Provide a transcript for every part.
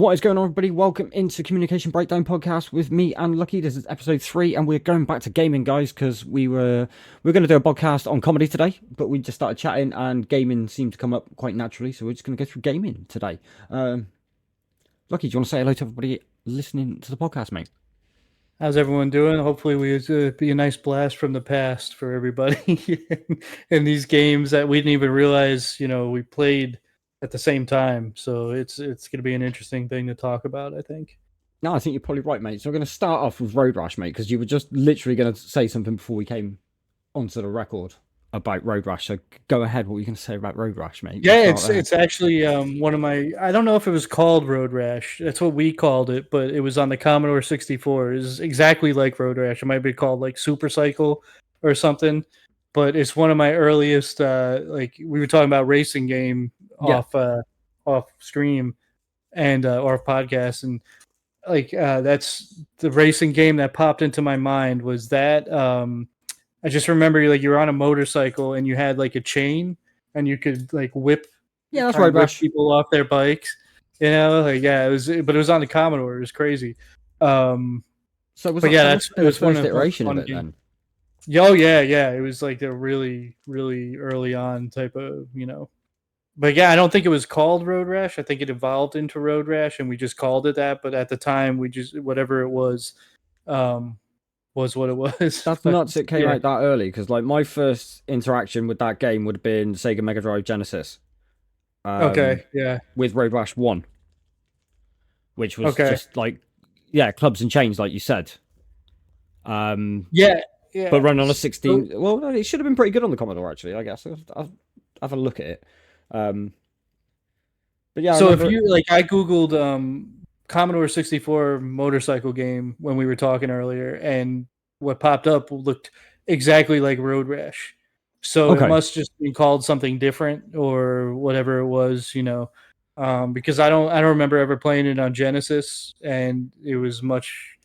What is going on, everybody? Welcome into Communication Breakdown Podcast with me and Lucky. This is episode 3, and we're going back to gaming, guys, because we're going to do a podcast on comedy today, but we just started chatting, and gaming seemed to come up quite naturally, so we're just going to go through gaming today. Lucky, do you want to say hello to everybody listening to the podcast, mate? How's everyone doing? Hopefully, we be a nice blast from the past for everybody in these games that we didn't even realize, we played at the same time. So it's going to be an interesting thing to talk about, I think. No, I think you're probably right, mate. So we're going to start off with Road Rash, mate, because you were just literally going to say something before we came onto the record about Road Rash. So go ahead. What were you going to say about Road Rash, mate? Yeah, it's actually one of my. I don't know if it was called Road Rash. That's what we called it, but it was on the Commodore 64. It's exactly like Road Rash. It might be called like Super Cycle or something. But it's one of my earliest. Like we were talking about racing game off stream and or off podcast, and that's the racing game that popped into my mind. Was that I just remember like you were on a motorcycle and you had like a chain and you could like whip that's Road Rash. People off their bikes. It was, but it was on the Commodore. It was crazy. So was that it was one iteration of it then? Oh yeah. It was like the really, really early on type of, But yeah, I don't think it was called Road Rash. I think it evolved into Road Rash, and we just called it that. But at the time, we just whatever it was what it was. That's nuts. It came out that early because like my first interaction with that game would have been Sega Mega Drive Genesis. With Road Rash 1, which was just like clubs and chains, like you said. But run on a 16. Well, it should have been pretty good on the Commodore, actually. I guess I'll have a look at it. But yeah. So if you like, I googled Commodore 64 motorcycle game when we were talking earlier, and what popped up looked exactly like Road Rash. So it must just be called something different or whatever it was, because I don't remember ever playing it on Genesis, and it was much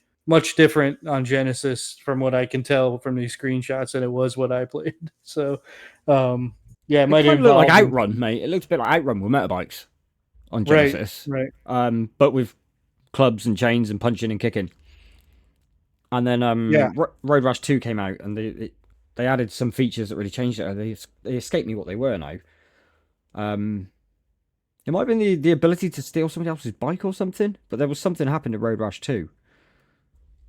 different on Genesis from what I can tell from these screenshots than it was what I played. So, it might have looked like Outrun, mate. It looks a bit like Outrun with motorbikes on Genesis, right? But with clubs and chains and punching and kicking. And then Road Rash 2 came out, and they added some features that really changed it. They escaped me what they were now. It might have been the ability to steal somebody else's bike or something, but there was something happened in Road Rash 2.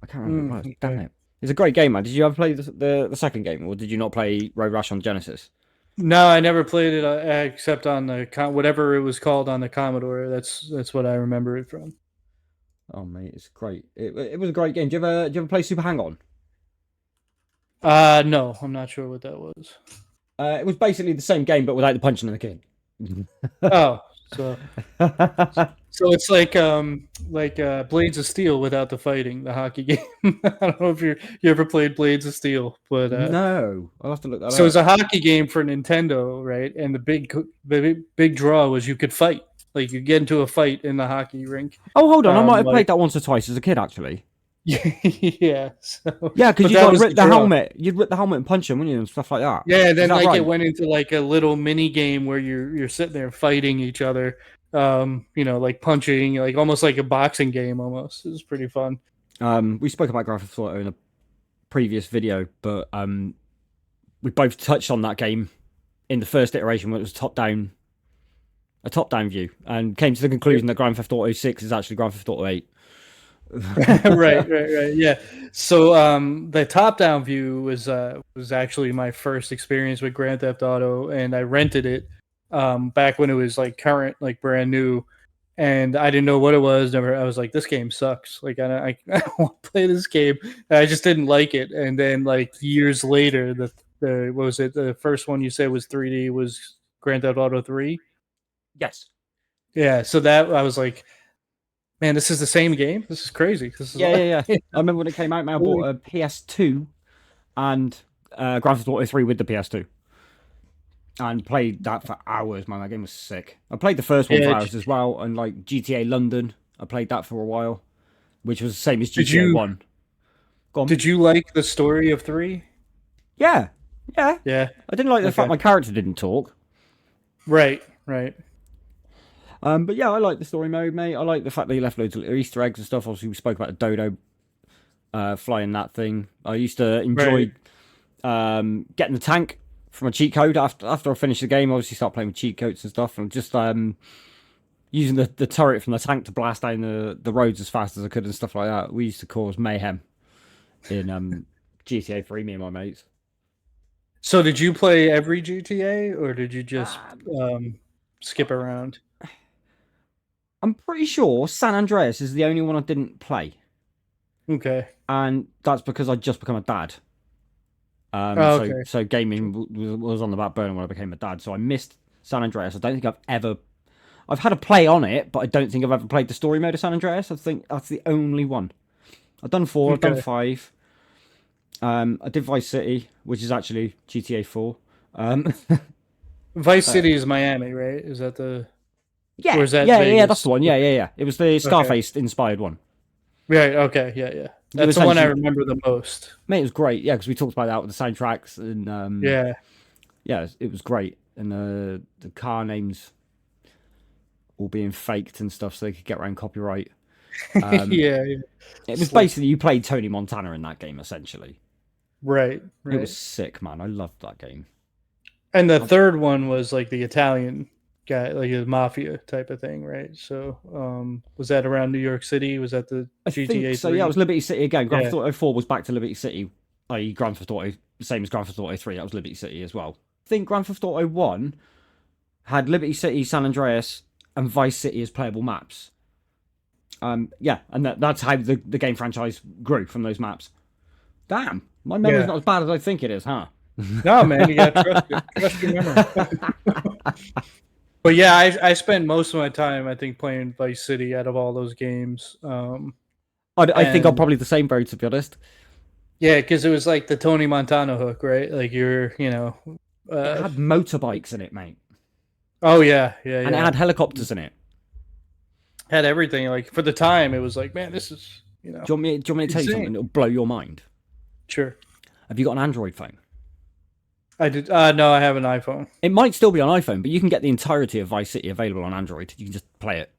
I can't remember what it was. Damn it. It's a great game, man. Did you ever play the second game, or did you not play Road Rash on Genesis? No, I never played it except on the whatever it was called on the Commodore. That's what I remember it from. Oh mate, it's great. It was a great game. Did you ever play Super Hang On? No, I'm not sure what that was. It was basically the same game but without the punching and the kicking. Oh, so it's like Blades of Steel without the fighting, the hockey game. I don't know if you ever played Blades of Steel, but no, I'll have to look that up. So it's a hockey game for Nintendo, right? And the big draw was you could fight. Like you get into a fight in the hockey rink. Oh, hold on, I might have played that once or twice as a kid, actually. Yeah. Because you'd rip the helmet. You'd rip the helmet and punch him, wouldn't you, and stuff like that. Yeah, then it went into like a little mini game where you're sitting there fighting each other. Like punching, like almost like a boxing game. Almost, it was pretty fun. We spoke about Grand Theft Auto in a previous video, but we both touched on that game in the first iteration when it was a top-down view, and came to the conclusion that Grand Theft Auto 6 is actually Grand Theft Auto 8. right, yeah. So the top-down view was actually my first experience with Grand Theft Auto, and I rented it back when it was like current, like brand new, and I didn't know what it was. I was like, this game sucks. Like I don't want to play this game. I just didn't like it. And then like years later, the what was it? The first one you said was 3D was Grand Theft Auto 3. Yes. Yeah. So that I was like, man, this is the same game. This is crazy. Yeah. I remember when it came out. Man, I bought a PS2 and Grand Theft Auto 3 with the PS2, and played that for hours. Man, that game was sick. I played the first one for hours as well, and like GTA London, I played that for a while, which was the same as GTA 1. Did you like the story of 3? Yeah. Yeah. I didn't like the fact my character didn't talk. Right. But yeah, I like the story mode, mate. I like the fact that you left loads of little Easter eggs and stuff. Obviously, we spoke about the dodo flying that thing. I used to Right. enjoy getting the tank from a cheat code after I finished the game. I obviously start playing with cheat codes and stuff, and just using the turret from the tank to blast down the roads as fast as I could and stuff like that. We used to cause mayhem in GTA 3, me and my mates. So did you play every GTA or did you just skip around? I'm pretty sure San Andreas is the only one I didn't play, Okay. and that's because I'd just become a dad. Oh, So okay. so gaming was on the back burner when I became a dad. So I missed San Andreas. I don't think I've had a play on it, but I don't think I've ever played the story mode of San Andreas. I think that's the only one. I've done 4. I've done Okay. 5. I did Vice City, which is actually GTA 4. Vice Uh, City is Miami, right? Is that the or yeah, is that yeah, yeah, yeah. That's the Vegas? one. Yeah, yeah, yeah. It was the Okay. Scarface inspired one. Right. Okay. Yeah. Yeah. You That's the one I essentially, remember the most. mate, it was great. Yeah, because we talked about that with the soundtracks, and Yeah. yeah, it was great. And the car names all being faked and stuff, so they could get around copyright. Um, Yeah. Yeah. it was Slick. basically you played Tony Montana in that game. Essentially, Right. it was Right. sick, man. I loved that game. And the I, third one was like the Italian guy, like a mafia type of thing, right? So, was that around New York City? Was that the I think GTA so. Yeah, it 3? was Liberty City again. Grand Yeah. Theft Auto 4 was back to Liberty City, i.e. Grand Theft Auto, same as Grand Theft Auto 3. That was Liberty City as well. I think Grand Theft Auto 1 had Liberty City, San Andreas, and Vice City as playable maps. Yeah, and that's how the game franchise grew from those maps. Damn, my memory's Yeah. not as bad as I think it is, huh? No, man, you got to trust it. Trust your memory. But yeah, I spent most of my time, I think, playing Vice City out of all those games. I think I'm And probably the same, bro, to be honest. yeah, because it was like the Tony Montana hook, right? Like It uh, had motorbikes in it, mate, oh yeah, yeah, and it yeah. had helicopters in it. Had everything. Like for the time, it was like, man, this is Do you want me to tell you something insane. that'll blow your mind? Sure. Have you got an Android phone? I did. No, I have an iPhone. It might still be on iPhone, but you can get the entirety of Vice City available on Android. You can just play it.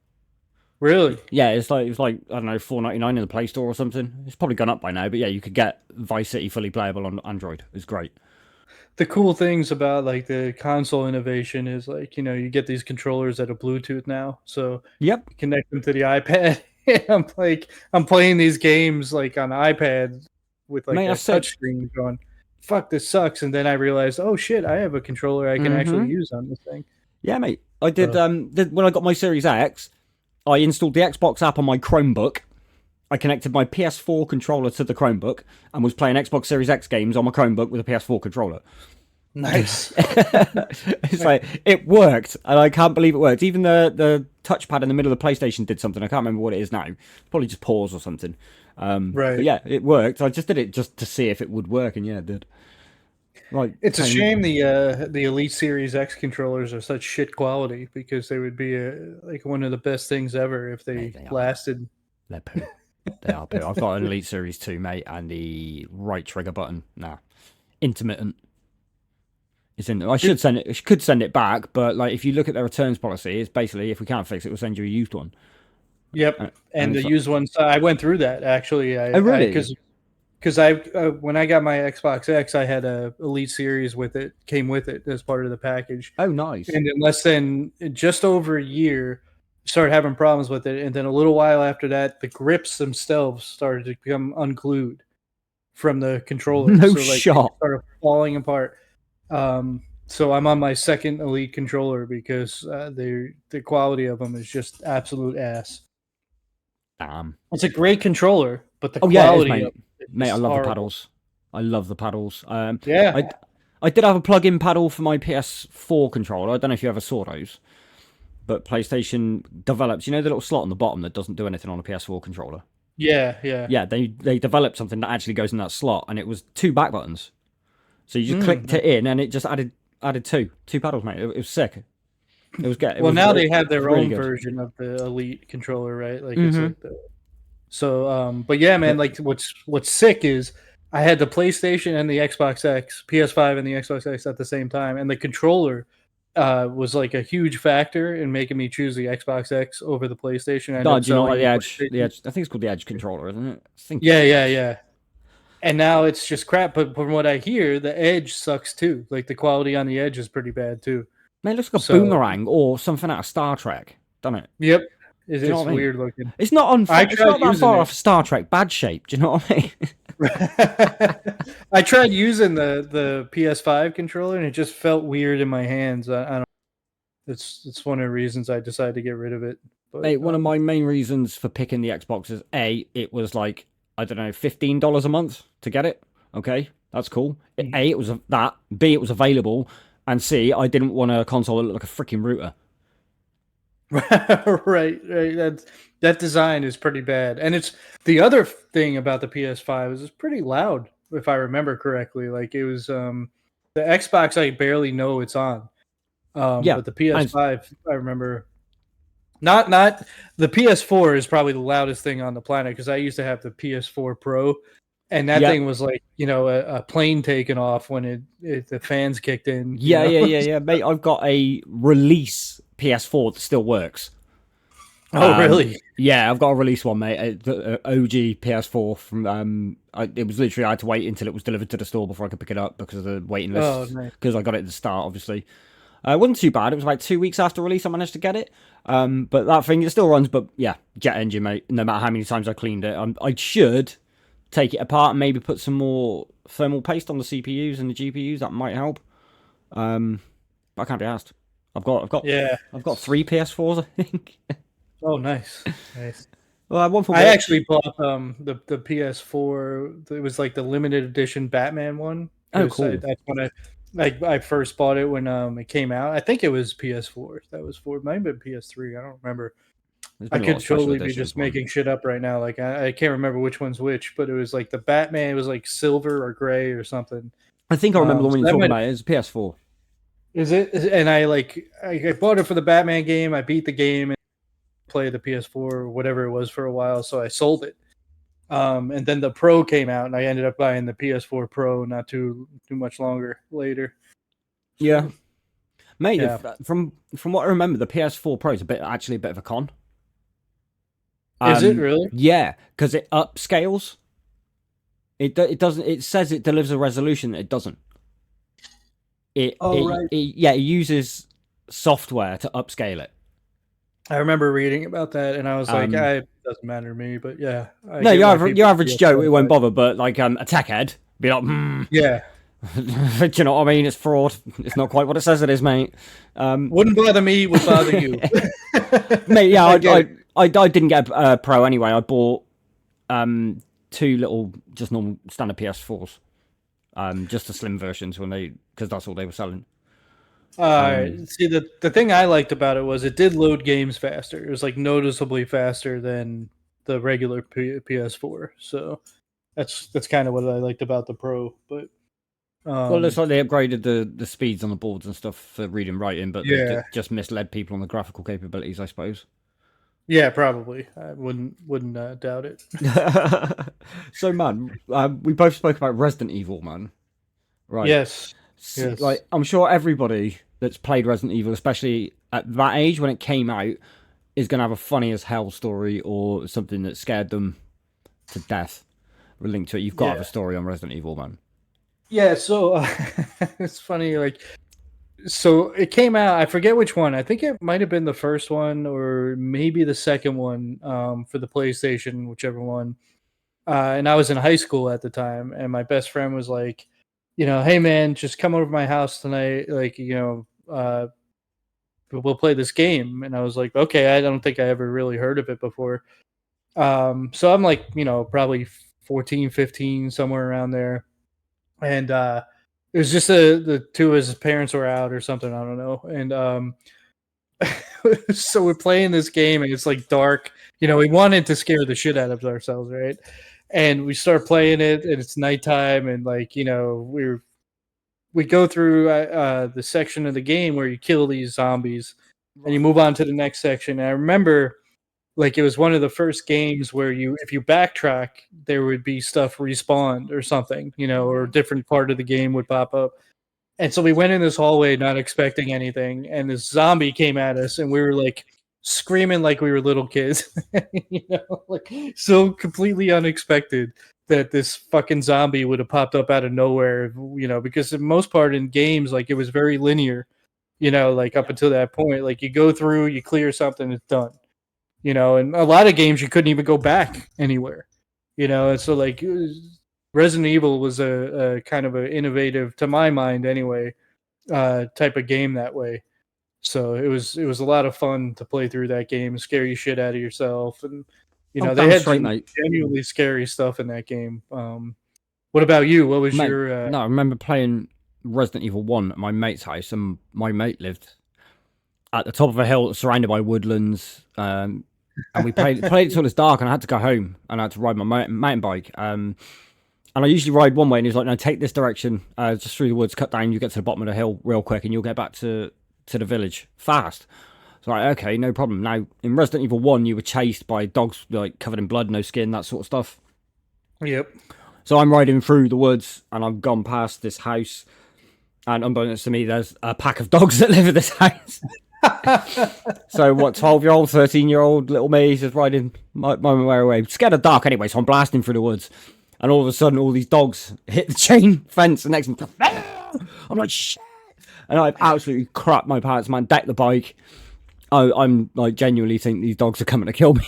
Really? Yeah, it's like I don't know, $4.99 in the Play Store or something. It's probably gone up by now, but yeah, you could get Vice City fully playable on Android. It's great. The cool things about like the console innovation is like you get these controllers that are Bluetooth now, so Yep, you connect them to the iPad. I'm playing these games like on iPad with like mate, a that's sick. touchscreen going, fuck, this sucks. And then I realized, oh shit, I have a controller I can actually Mm-hmm. use on this thing. Yeah, mate. I did. So When I got my Series X, I installed the Xbox app on my Chromebook. I connected my PS4 controller to the Chromebook and was playing Xbox Series X games on my Chromebook with a PS4 controller. nice. It's like it worked, and I can't believe it worked. Even the touchpad in the middle of the PlayStation did something. I can't remember what it is now. Probably just pause or something. But Right. yeah, it worked. I just did it just to see if it would work, and yeah, it did. Like It's a 10, shame the Elite Series X controllers are such shit quality because they would be like one of the best things ever if mate, they they are. lasted. They're poo. They are poo. I've got an Elite Series 2, mate, and the right trigger button. Nah, intermittent. It's in. I should send it. I could send it back, but like if you look at their returns policy, it's basically if we can't fix it, we'll send you a used one. Yep, And and the it's like, used ones. I went through that actually. oh I really? because I when I got my Xbox X, I had a Elite Series with it, came with it as part of the package, Oh nice. and in less than just over a year, started having problems with it, and then a little while after that, the grips themselves started to become unglued from the controller, No so like they shot. started falling apart. So I'm on my second Elite controller because the quality of them is just absolute ass. Damn. It's a great controller, but the Oh yeah, it is, quality of mate. it Mate, I is love the horrible. paddles. I love the paddles. Yeah. I did have a plug-in paddle for my PS4 controller. I don't know if you ever saw those, but PlayStation develops. You know the little slot on the bottom that doesn't do anything on a PS4 controller. Yeah, yeah. Yeah, they developed something that actually goes in that slot, and it was two back buttons. So you just clicked Mm. it in, and it just added two paddles, mate. It was sick. It was good. It Well, was now they have their really own good. version of the Elite controller, right? Like it's Mm-hmm. like the so but yeah, man, But like what's sick is I had the PlayStation and the Xbox X, PS5 and the Xbox X at the same time, and the controller was like a huge factor in making me choose the Xbox X over the PlayStation. I ended No, up do you not selling like the the Edge? The PlayStation. Edge. I think it's called the Edge controller, isn't it? I think. Yeah. And now it's just crap. But from what I hear, the Edge sucks too. Like the quality on the Edge is pretty bad too. Man, it looks like a So, boomerang or something out of Star Trek, doesn't it? yep, Do you know it's what I mean? weird looking. It's not on. I It's tried not that using far it. off Star Trek bad shape. Do you know what I mean? I tried using the PS5 controller, and it just felt weird in my hands. I don't. It's one of the reasons I decided to get rid of it. But Mate, one of my main reasons for picking the Xbox is A, it was like, I don't know, $15 a month to get it. Okay, that's cool. A, it was that. B, it was available. And C, I didn't want a console that looked like a freaking router. right. That design is pretty bad, and it's the other thing about the PS5 is it's pretty loud, if I remember correctly. Like it was the Xbox, I barely know it's on, Yeah. but the PS5, I remember. Not the PS4 is probably the loudest thing on the planet because I used to have the PS4 Pro, and that Yeah. thing was like a plane taking off when the fans kicked in. Yeah. Mate, I've got a release PS4 that still works. Oh, really? Yeah, I've got a release one, mate. The OG PS4 from it was literally I had to wait until it was delivered to the store before I could pick it up because of the waiting list. Oh, nice. Because I got it at the start, obviously. It wasn't too bad. It was like 2 weeks after release I managed to get it. But that thing it still runs. But yeah, jet engine, mate. No matter how many times I cleaned it, I should take it apart and maybe put some more thermal paste on the CPUs and the GPUs. That might help. But I can't be asked. I've got 3 PS4s, I think. Oh, nice. Well, one for I actually bought the PS4. It was like the limited edition Batman one. Oh, cool. That's when I first bought it when it came out. I think it was PS4. That was for maybe PS3. I don't remember. I could totally be just making shit up right now. Like I can't remember which one's which, but it was like the Batman. It was like silver or gray or something. I think I remember the one you're talking about. It's PS4. Is it? And I bought it for the Batman game. I beat the game and played the PS4 or whatever it was for a while, so I sold it. And then the Pro came out, and I ended up buying the PS4 Pro not too much longer later. So, yeah, mate. Yeah. From what I remember, the PS4 Pro is actually a bit of a con. Is it really? Yeah, because it upscales. It doesn't. It says it delivers a resolution. It doesn't. It uses software to upscale it. I remember reading about that, and I was like, it doesn't matter to me, but yeah. No, your average Joe, it won't bother, but like a tech head, be like, yeah. Do you know what I mean? It's fraud. It's not quite what it says it is, mate. Wouldn't bother me, would bother you. Mate, yeah, I didn't get a Pro anyway. I bought 2 little, just normal standard PS4s. Just the slim versions because that's all they were selling. See, the thing I liked about it was it did load games faster. It was like noticeably faster than the regular PS4. So that's kind of what I liked about the Pro. But well, it looks like they upgraded the speeds on the boards and stuff for reading and writing, but they just misled people on the graphical capabilities, I suppose. Yeah, probably. I wouldn't doubt it. So, man, we both spoke about Resident Evil, man. Right? Yes. Like, I'm sure everybody that's played Resident Evil, especially at that age when it came out, is going to have a funny as hell story or something that scared them to death linked to it. You've got to have a story on Resident Evil, man. Yeah, so it's funny, like, so it came out, I forget which one. I think it might have been the first one or maybe the second one for the PlayStation, whichever one. And I was in high school at the time, and my best friend was like, hey man, just come over to my house tonight. Like, we'll play this game. And I was like, okay, I don't think I ever really heard of it before. So I'm like, probably 14, 15, somewhere around there. And it was just the two of his parents were out or something. I don't know. And so we're playing this game, and it's like dark. We wanted to scare the shit out of ourselves, right? And we start playing it, and it's nighttime, and like we go through the section of the game where you kill these zombies, and you move on to the next section. And I remember, like, it was one of the first games where if you backtrack, there would be stuff respawned or something, or a different part of the game would pop up. And so we went in this hallway not expecting anything, and this zombie came at us, and we were like screaming like we were little kids, like so completely unexpected that this fucking zombie would have popped up out of nowhere, because the most part in games, like it was very linear, like up until that point, like you go through, you clear something, it's done, and a lot of games you couldn't even go back anywhere, and so like Resident Evil was a kind of an innovative, to my mind anyway, type of game that way. So it was a lot of fun to play through that game, scare you shit out of yourself, and Oh, they damn had straight, mate. genuinely scary stuff in that game. What about you? What was Mate, your? no, I remember playing Resident Evil 1 at my mate's house, and my mate lived at the top of a hill surrounded by woodlands. And we played it till it's dark, and I had to go home, and I had to ride my mountain bike. And I usually ride one way, and he's like, "No, take this direction, just through the woods, cut down. You get to the bottom of the hill real quick, and you'll get back to the village fast." So like, okay, no problem. Now in Resident Evil 1, you were chased by dogs like covered in blood, no skin, that sort of stuff. Yep. So I'm riding through the woods, and I've gone past this house, and unbeknownst to me, there's a pack of dogs that live at this house. So what, 12-year-old, 13-year-old little me is just riding my way away, scared of dark anyway, so I'm blasting through the woods. And all of a sudden, all these dogs hit the chain fence, and next thing, I'm like, shit. And I've absolutely crapped my pants, man. Decked the bike. I'm like, genuinely think these dogs are coming to kill me.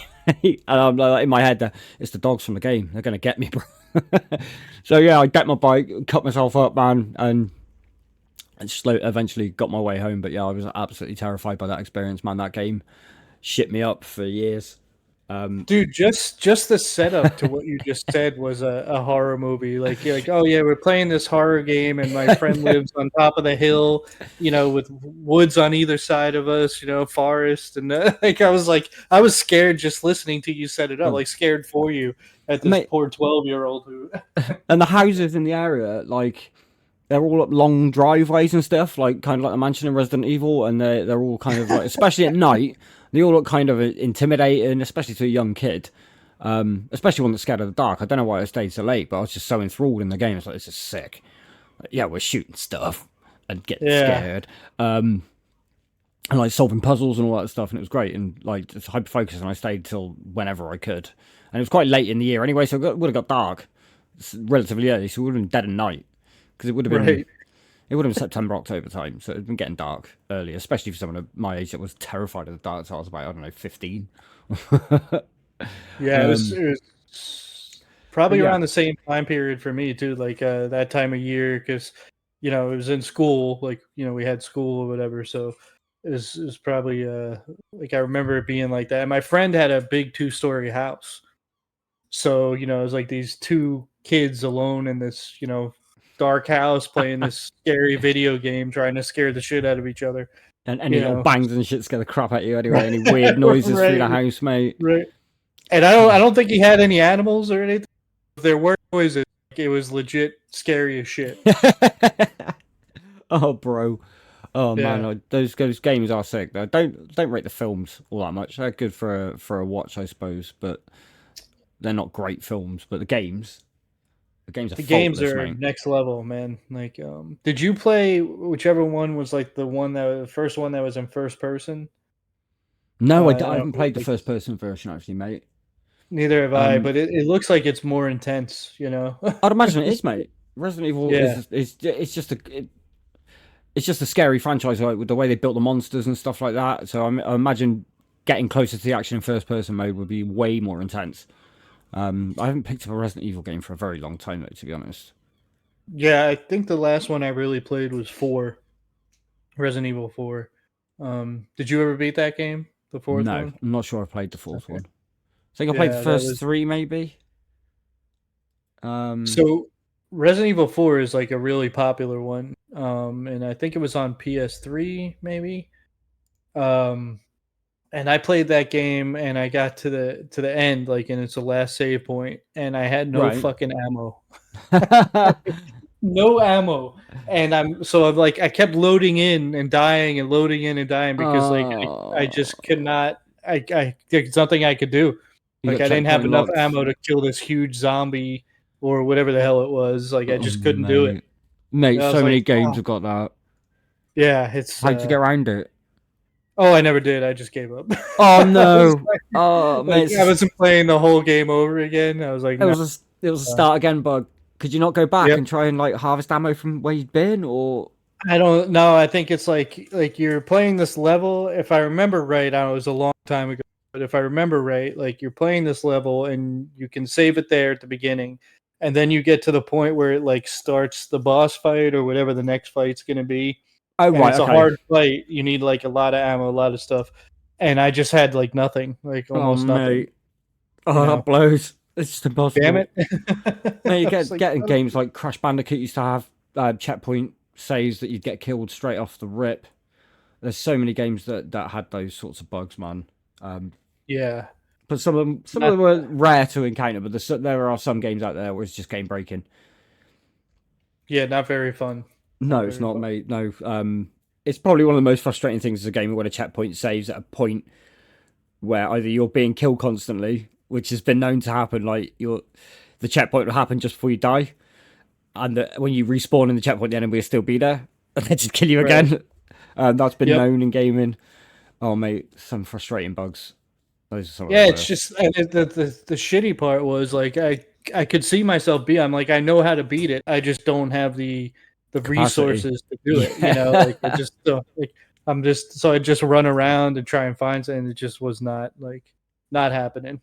And I'm like, in my head, it's the dogs from the game. They're going to get me, bro. So yeah, I decked my bike, cut myself up, man, and just eventually got my way home. But yeah, I was absolutely terrified by that experience, man. That game shit me up for years. Dude, just the setup to what you just said was a horror movie. Like you're like, oh yeah, we're playing this horror game, and my friend lives on top of the hill, with woods on either side of us, forest, and like I was scared just listening to you set it up, like scared for you at this Mate, poor 12-year-old who. And the houses in the area, like, they're all up long driveways and stuff, like kind of like the mansion in Resident Evil, and they're all kind of like, especially at night, they all look kind of intimidating, especially to a young kid, especially one that's scared of the dark. I don't know why I stayed so late, but I was just so enthralled in the game. It's like, this is sick. Like, yeah, we're shooting stuff and getting scared, and like solving puzzles and all that stuff, and it was great, and like just hyper focused, and I stayed till whenever I could, and it was quite late in the year anyway, so it would have got dark relatively early, so it would have been dead at night. Because it would have been, Right. it would have been September, October time, so it'd been getting dark early, especially for someone of my age that was terrified of the dark. So I was about, I don't know, 15. Yeah, it was probably Yeah, around the same time period for me too, like that time of year, because it was in school, like we had school or whatever, so it was probably like I remember it being like that. And my friend had a big 2-story house, so it was like these two kids alone in this dark house playing this scary video game, trying to scare the shit out of each other. and any You little know, bangs and shit scare the crap out of you anyway. Any weird noises through the right, house, mate. right. And I don't think he had any animals or anything. If there were noises, it was legit scary as shit. Oh, bro. Oh man, Yeah. those games are sick. Though. Don't rate the films all that much. They're good for a watch, I suppose, but they're not great films. But the games are The games faultless, are mate. next level, man. Like, did you play whichever one was like the first one that was in first person? No, I I don't haven't know, played the like, first person version actually, mate. neither have I, Um, but it looks like it's more intense. I'd imagine it is, mate. Resident Evil Yeah. is it's just it's just a scary franchise, like, with the way they built the monsters and stuff like that. So I imagine getting closer to the action in first person mode would be way more intense. I haven't picked up a Resident Evil game for a very long time, though, to be honest. Yeah, I think the last one I really played was 4, Resident Evil 4. Did you ever beat that game? The fourth No, one? I'm not sure I've played the fourth Okay. one. I think I played the Yeah, that first was. 3, maybe. Um, So Resident Evil 4 is like a really popular one. And I think it was on PS3 maybe. Um and I played that game, and I got to the end, like, and it's the last save point, and I had no right. fucking ammo. No ammo. And I'm like, I kept loading in and dying and loading in and dying because like I Oh, just could not. There's nothing I could do. you Like got I didn't have checkpoint enough locked. ammo to kill this huge zombie or whatever the hell it was. Like I Oh, just couldn't do it. mate. Mate, I was so like, many games oh, have got that. yeah, it's. How'd you get around it? Oh, I never did. I just gave up. Oh I was no! Oh like, mate, I wasn't playing the whole game over again. I was like, it no. was it was a start again bug. Could you not go back Yep. and try and like harvest ammo from where you'd been, or I don't know. I think it's like you're playing this level. If I remember right, I don't know, it was a long time ago. But if I remember right, like you're playing this level and you can save it there at the beginning, and then you get to the point where it like starts the boss fight or whatever the next fight's gonna be, oh and right, it's a okay. hard fight. You need like a lot of ammo, a lot of stuff, and I just had like nothing, like Oh almost nothing. mate, You oh that know, blows. It's just damn impossible. it. Mate, you I was get like, getting games like Crash Bandicoot used to have checkpoint saves that you'd get killed straight off the rip. There's so many games that had those sorts of bugs, man. Um, yeah, but some of them not were rare to encounter. But there are some games out there where it's just game breaking. yeah, not very fun. Not No, it's very not, fun. mate. No, it's probably one of the most frustrating things as a game when a checkpoint saves at a point where either you're being killed constantly, which has been known to happen, like the checkpoint will happen just before you die, and when you respawn in the checkpoint, the enemy will still be there, and they just kill you Right. again. That's been Yep. known in gaming. Oh, mate, some frustrating bugs. Those are some of the Yeah, it's worst. just and the shitty part was like I could see myself be I'm like I know how to beat it. I just don't have the Capacity. resources to do it. You know, like I Yeah. just don't like I'm just so I just run around and try and find something. It just was not like not happening.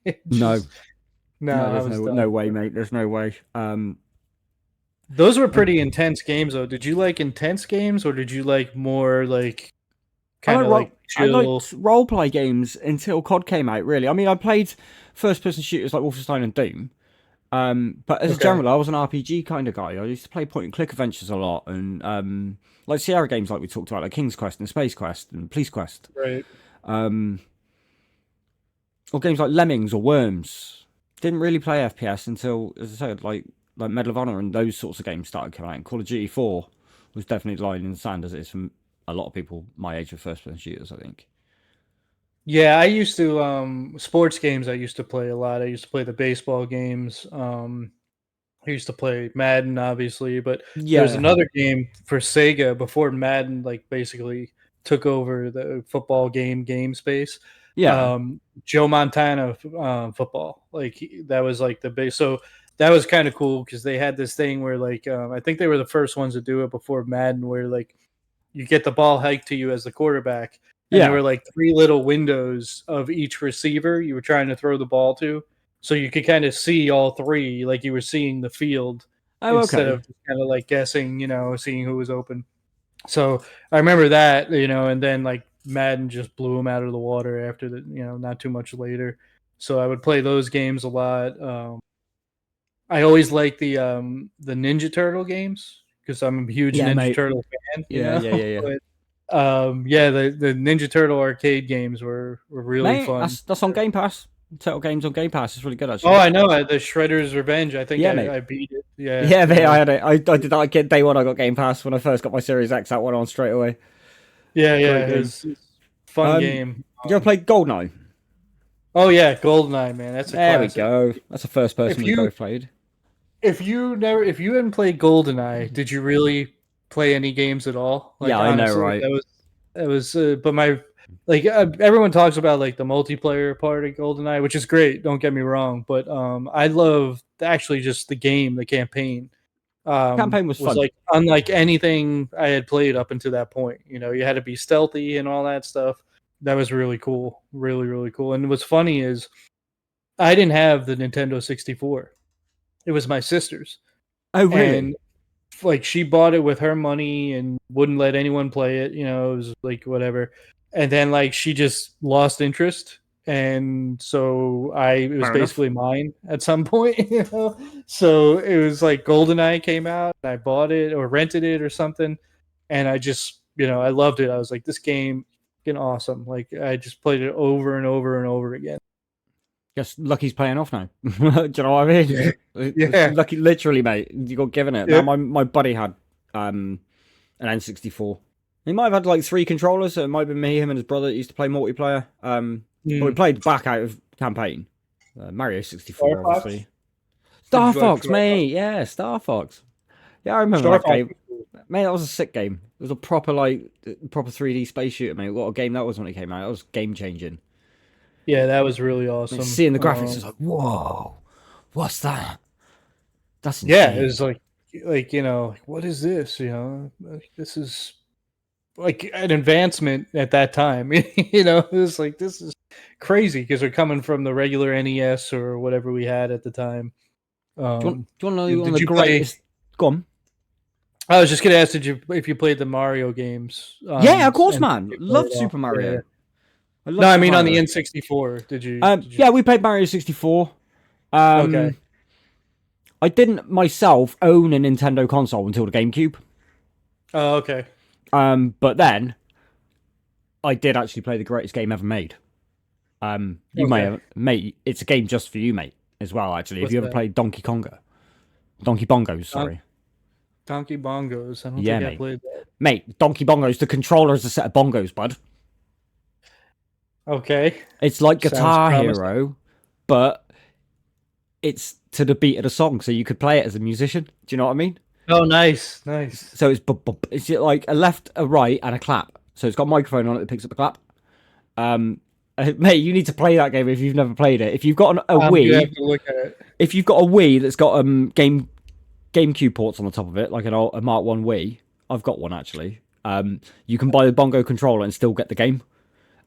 It No, just no, no, I there's was no done. way, mate. There's no way. Those were pretty intense games though. Did you like intense games or did you like more like kind of like I chill? liked role play games until COD came out. Really, I mean, I played first person shooters like Wolfenstein and Doom. But as a Okay. general, I was an RPG kind of guy. I used to play point and click adventures a lot, and like Sierra games, like we talked about, like King's Quest and Space Quest and Police Quest, Right. or games like Lemmings or Worms. Didn't really play FPS until, as I said, like Medal of Honor and those sorts of games started coming out. And Call of Duty 4 was definitely lying in the sand as it is from a lot of people my age of first person shooters. I think. Yeah, I used to sports games I used to play a lot. I used to play the baseball games. I used to play Madden obviously, but there was Yeah, another game for Sega before Madden like basically took over the football game space. yeah, Joe Montana football. Like that was like the big so that was kind of cool because they had this thing where like I think they were the first ones to do it before Madden where like you get the ball hiked to you as the quarterback, and there yeah. were like three little windows of each receiver you were trying to throw the ball to, so you could kind of see all three, like you were seeing the field Oh, instead okay. of just kind of like guessing, you know, seeing who was open. So I remember that, you know, and then like Madden just blew him out of the water after the, you know, not too much later. So I would play those games a lot. I always like the Ninja Turtle games because I'm a huge Yeah, Ninja mate. Turtle fan, you Yeah, know. yeah, yeah, yeah. But yeah, the Ninja Turtle arcade games were really Mate, fun. that's on Game Pass. Turtle games on Game Pass. It's really good Oh, actually. I know the Shredder's Revenge. I think Yeah, mate. I beat it. Yeah, Yeah, mate. I yeah, had it. I did that again day one. I got Game Pass when I first got my Series X. That one on straight away. yeah, Great yeah. game. It's a fun game. You ever played Goldeneye? Oh yeah, Goldeneye, man. That's a There we classic. go. That's the first person If we you both played. if you hadn't played Goldeneye, did you really play any games at all? Yeah, Like I know, honestly, right? that was. But my like everyone talks about like the multiplayer part of Goldeneye, which is great. Don't get me wrong, but I love actually just the game, the campaign. Campaign was Was fun. like unlike anything I had played up until that point. You know, you had to be stealthy and all that stuff. That was really cool, really really cool. And what's funny is I didn't have the Nintendo 64. It was my sister's, Oh, really? and like she bought it with her money and wouldn't let anyone play it. You know, it was like whatever. And then like she just lost interest, and so it was Fair enough. basically mine at some point. You know, so it was like GoldenEye came out, and I bought it or rented it or something, and I just you know I loved it. I was like, this game, fucking awesome. Like I just played it over and over and over again. Guess Lucky's paying off now. Do you know what I Yeah, mean? yeah, Lucky, literally, mate. You got given it. Now, yeah. my buddy had um an N64. He might have had like three controllers, so it might have been me, him, and his brother that used to play multiplayer. But we Mm. played back out of campaign. Mario Star 64, Fox. obviously. Did Star you like Fox, Star Fox? mate. Yeah, Star Fox. Yeah, I remember Star that Fox. game. Man, that was a sick game. It was a proper proper 3D space shooter, mate. What a game that was when it came out. It was game changing. Yeah, that was really And awesome. seeing the graphics was like, whoa, what's that? That's Yeah, it insane. was like like, what is this? Like, this is like an advancement at that time. It was like, this is crazy because we're coming from the regular NES or whatever we had at the time. Do you want to know one of Did the you play? greatest? Go on. I was just gonna ask, did you if you played the Mario games Yeah, on of course, man. N64 Love at all? Super Yeah. Mario. I No, love I Super mean on the Mario. N64. Did you? Yeah, we played Mario 64. Okay. Um, I didn't myself own a Nintendo console until the GameCube. Oh, okay. But then I did actually play the greatest game ever made. You may Okay. have, mate. It's a game just for you, mate, as well. Actually, have What's you ever that? played Donkey Bongos? Sorry. Donkey Bongos. I don't Yeah, think I mate. played that. Mate, Donkey Bongos. The controller is a set of bongos, bud. Okay. It's like Sounds Guitar promising. Hero, but it's to the beat of the song, so you could play it as a musician. Do you know what I mean? Oh, nice, nice. So it's like a left, a right, and a clap. So it's got a microphone on it that picks up the clap. Um, mate, you need to play that game if you've never played it. If you've got a You have Wii, to look at it. if you've got a Wii that's got GameCube ports on the top of it, like a Mark One Wii, I've got one actually. You can buy the bongo controller and still get the game.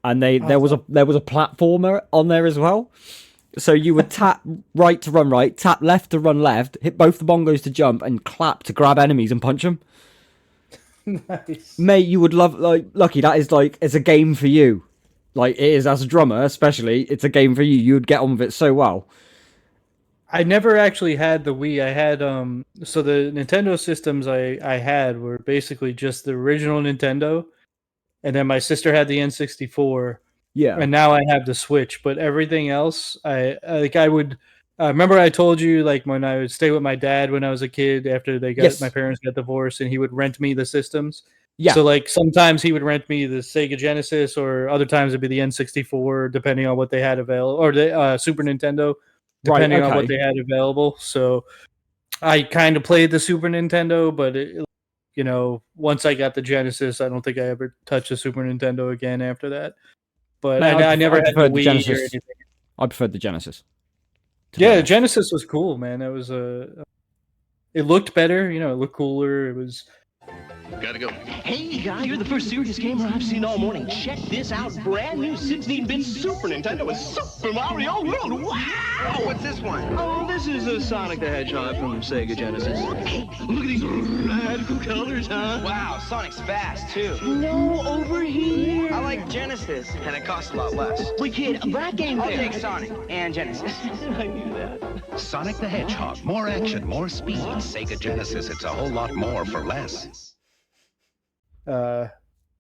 And there was a platformer on there as well. So you would tap right to run right, tap left to run left, hit both the bongos to jump, and clap to grab enemies and punch them. Nice. Mate, you would love Lucky. That is it's a game for you. Like it is as a drummer, especially. It's a game for you. You would get on with it so well. I never actually had the Wii. I had so the Nintendo systems I had were basically just the original Nintendo, and then my sister had the N64, Yeah. and now I have the Switch. But everything else, I would. Remember, I told you like when I would stay with my dad when I was a kid after my Yes. parents got divorced, and he would rent me the systems. Yeah. So like sometimes he would rent me the Sega Genesis, or other times it'd be the N64, depending on what they had available, or the Super Nintendo, Right. depending on what Okay. they had available. So I kind of played the Super Nintendo, but once I got the Genesis, I don't think I ever touched the Super Nintendo again after that. But Mate, I never I had the preferred the Wii or Genesis. anything. I preferred the Genesis. To be Yeah, the honest. Genesis was cool, man. That was it looked better, it looked cooler. It was Gotta go. Hey, guy, you're the first serious gamer I've seen all morning. Check this out. Brand new 16-bit Super Nintendo with Super Mario World. Wow! Oh, what's this one? Oh, this is a Sonic the Hedgehog from Sega Genesis. Hey, look at these radical colors, huh? Wow, Sonic's fast, too. No, over here. I like Genesis, and it costs a lot less. Wait, kid, that game I'll there. take Sonic and Genesis. I knew that. Sonic the Hedgehog. More action, more speed. Sega Genesis, it's a whole lot more for less.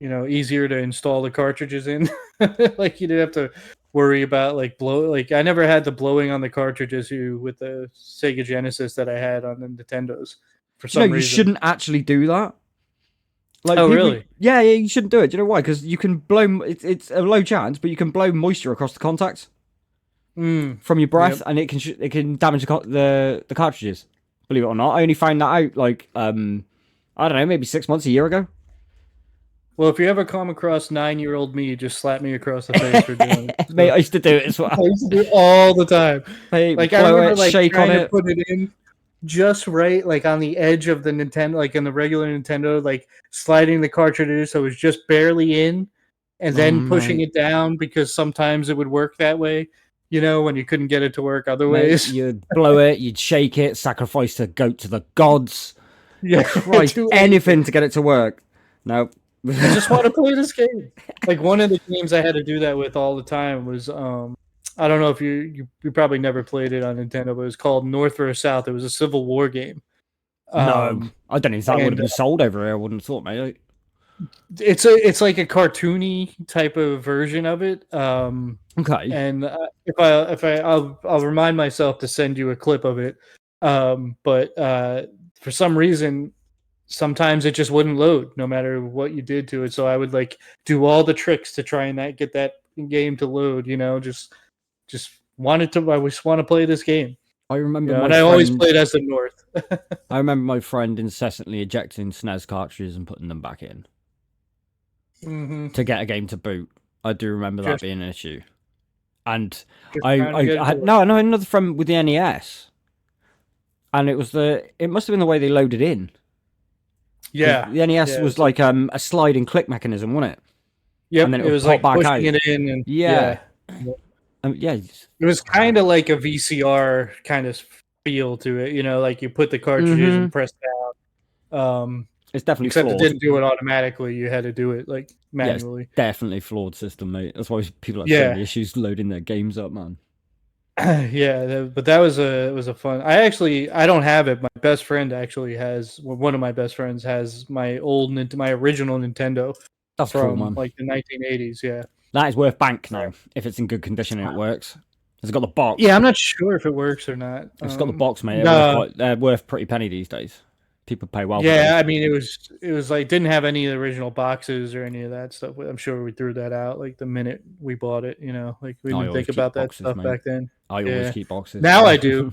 easier to install the cartridges in. Like you didn't have to worry about like I never had the blowing on the cartridges with the Sega Genesis that I had on the Nintendos for some You reason. shouldn't actually do that. Like, Oh, people, really? Yeah, you shouldn't do it. Do you know why? Because you can blow. It's a low chance, but you can blow moisture across the contacts from your breath, Yep. and it can damage the cartridges. Believe it or not, I only found that out I don't know, maybe 6 months, a year ago. Well, if you ever come across 9-year-old me, just slap me across the face for doing it. Mate, I used to do it as I well. used to do it all the time. Hey, Like I blow remember it, like shake trying on to it. put it in just right, like on the edge of the Nintendo, like in the regular Nintendo, like sliding the cartridges so it was just barely in, and then pushing mate. it down because sometimes it would work that way. When you couldn't get it to work other Mate, ways. you'd blow it, you'd shake it, sacrifice the goat to the gods. Yeah, Christ, do anything to get it to work. No. I just want to play this game. Like one of the games I had to do that with all the time was I don't know if you probably never played it on Nintendo, but it was called North vs South. It was a Civil War game. No. I don't know if that would have and, been sold over here. I wouldn't have thought, mate. It's like a cartoony type of version of it. Okay. And I'll remind myself to send you a clip of it. But for some reason, sometimes it just wouldn't load no matter what you did to it. So I would like do all the tricks to try and get that game to load. Just I just want to play this game. I remember Yeah, my and I always friend. played as the North. I remember my friend incessantly ejecting SNES cartridges and putting them back in to get a game to boot. I do remember that Just- being an issue. And Just trying to get it I to had work. no, I know another friend with the NES, and it must have been the way they loaded in. 'Cause Yeah, the NES yeah, was it's like a sliding click mechanism, wasn't it? Yep, and then it it would was pop like back pushing out. it in, and Yeah. yeah. Yeah, It was kind of like a VCR kind of feel to it, like you put the cartridges and press down. it's definitely Except flawed. it didn't do it automatically; you had to do it like Yeah, it's manually. definitely flawed system, mate. That's why people have so Yeah. many issues loading their games up, man. Yeah, but that was a fun. I don't have it. My best friend actually has. Well, one of my best friends has my my original Nintendo That's cool, from man. like the 1980s. Yeah. That is worth bank now if it's in good condition and it works. It's got the box. Yeah, I'm not sure if it works or not. It's got the box, mate. No. They're worth pretty penny these days. People pay well. Yeah, for I mean, it was like didn't have any of the original boxes or any of that stuff. I'm sure we threw that out like the minute we bought it. Like we I didn't always think keep about that boxes, stuff mate. back then. I always Yeah. keep boxes. Now I do.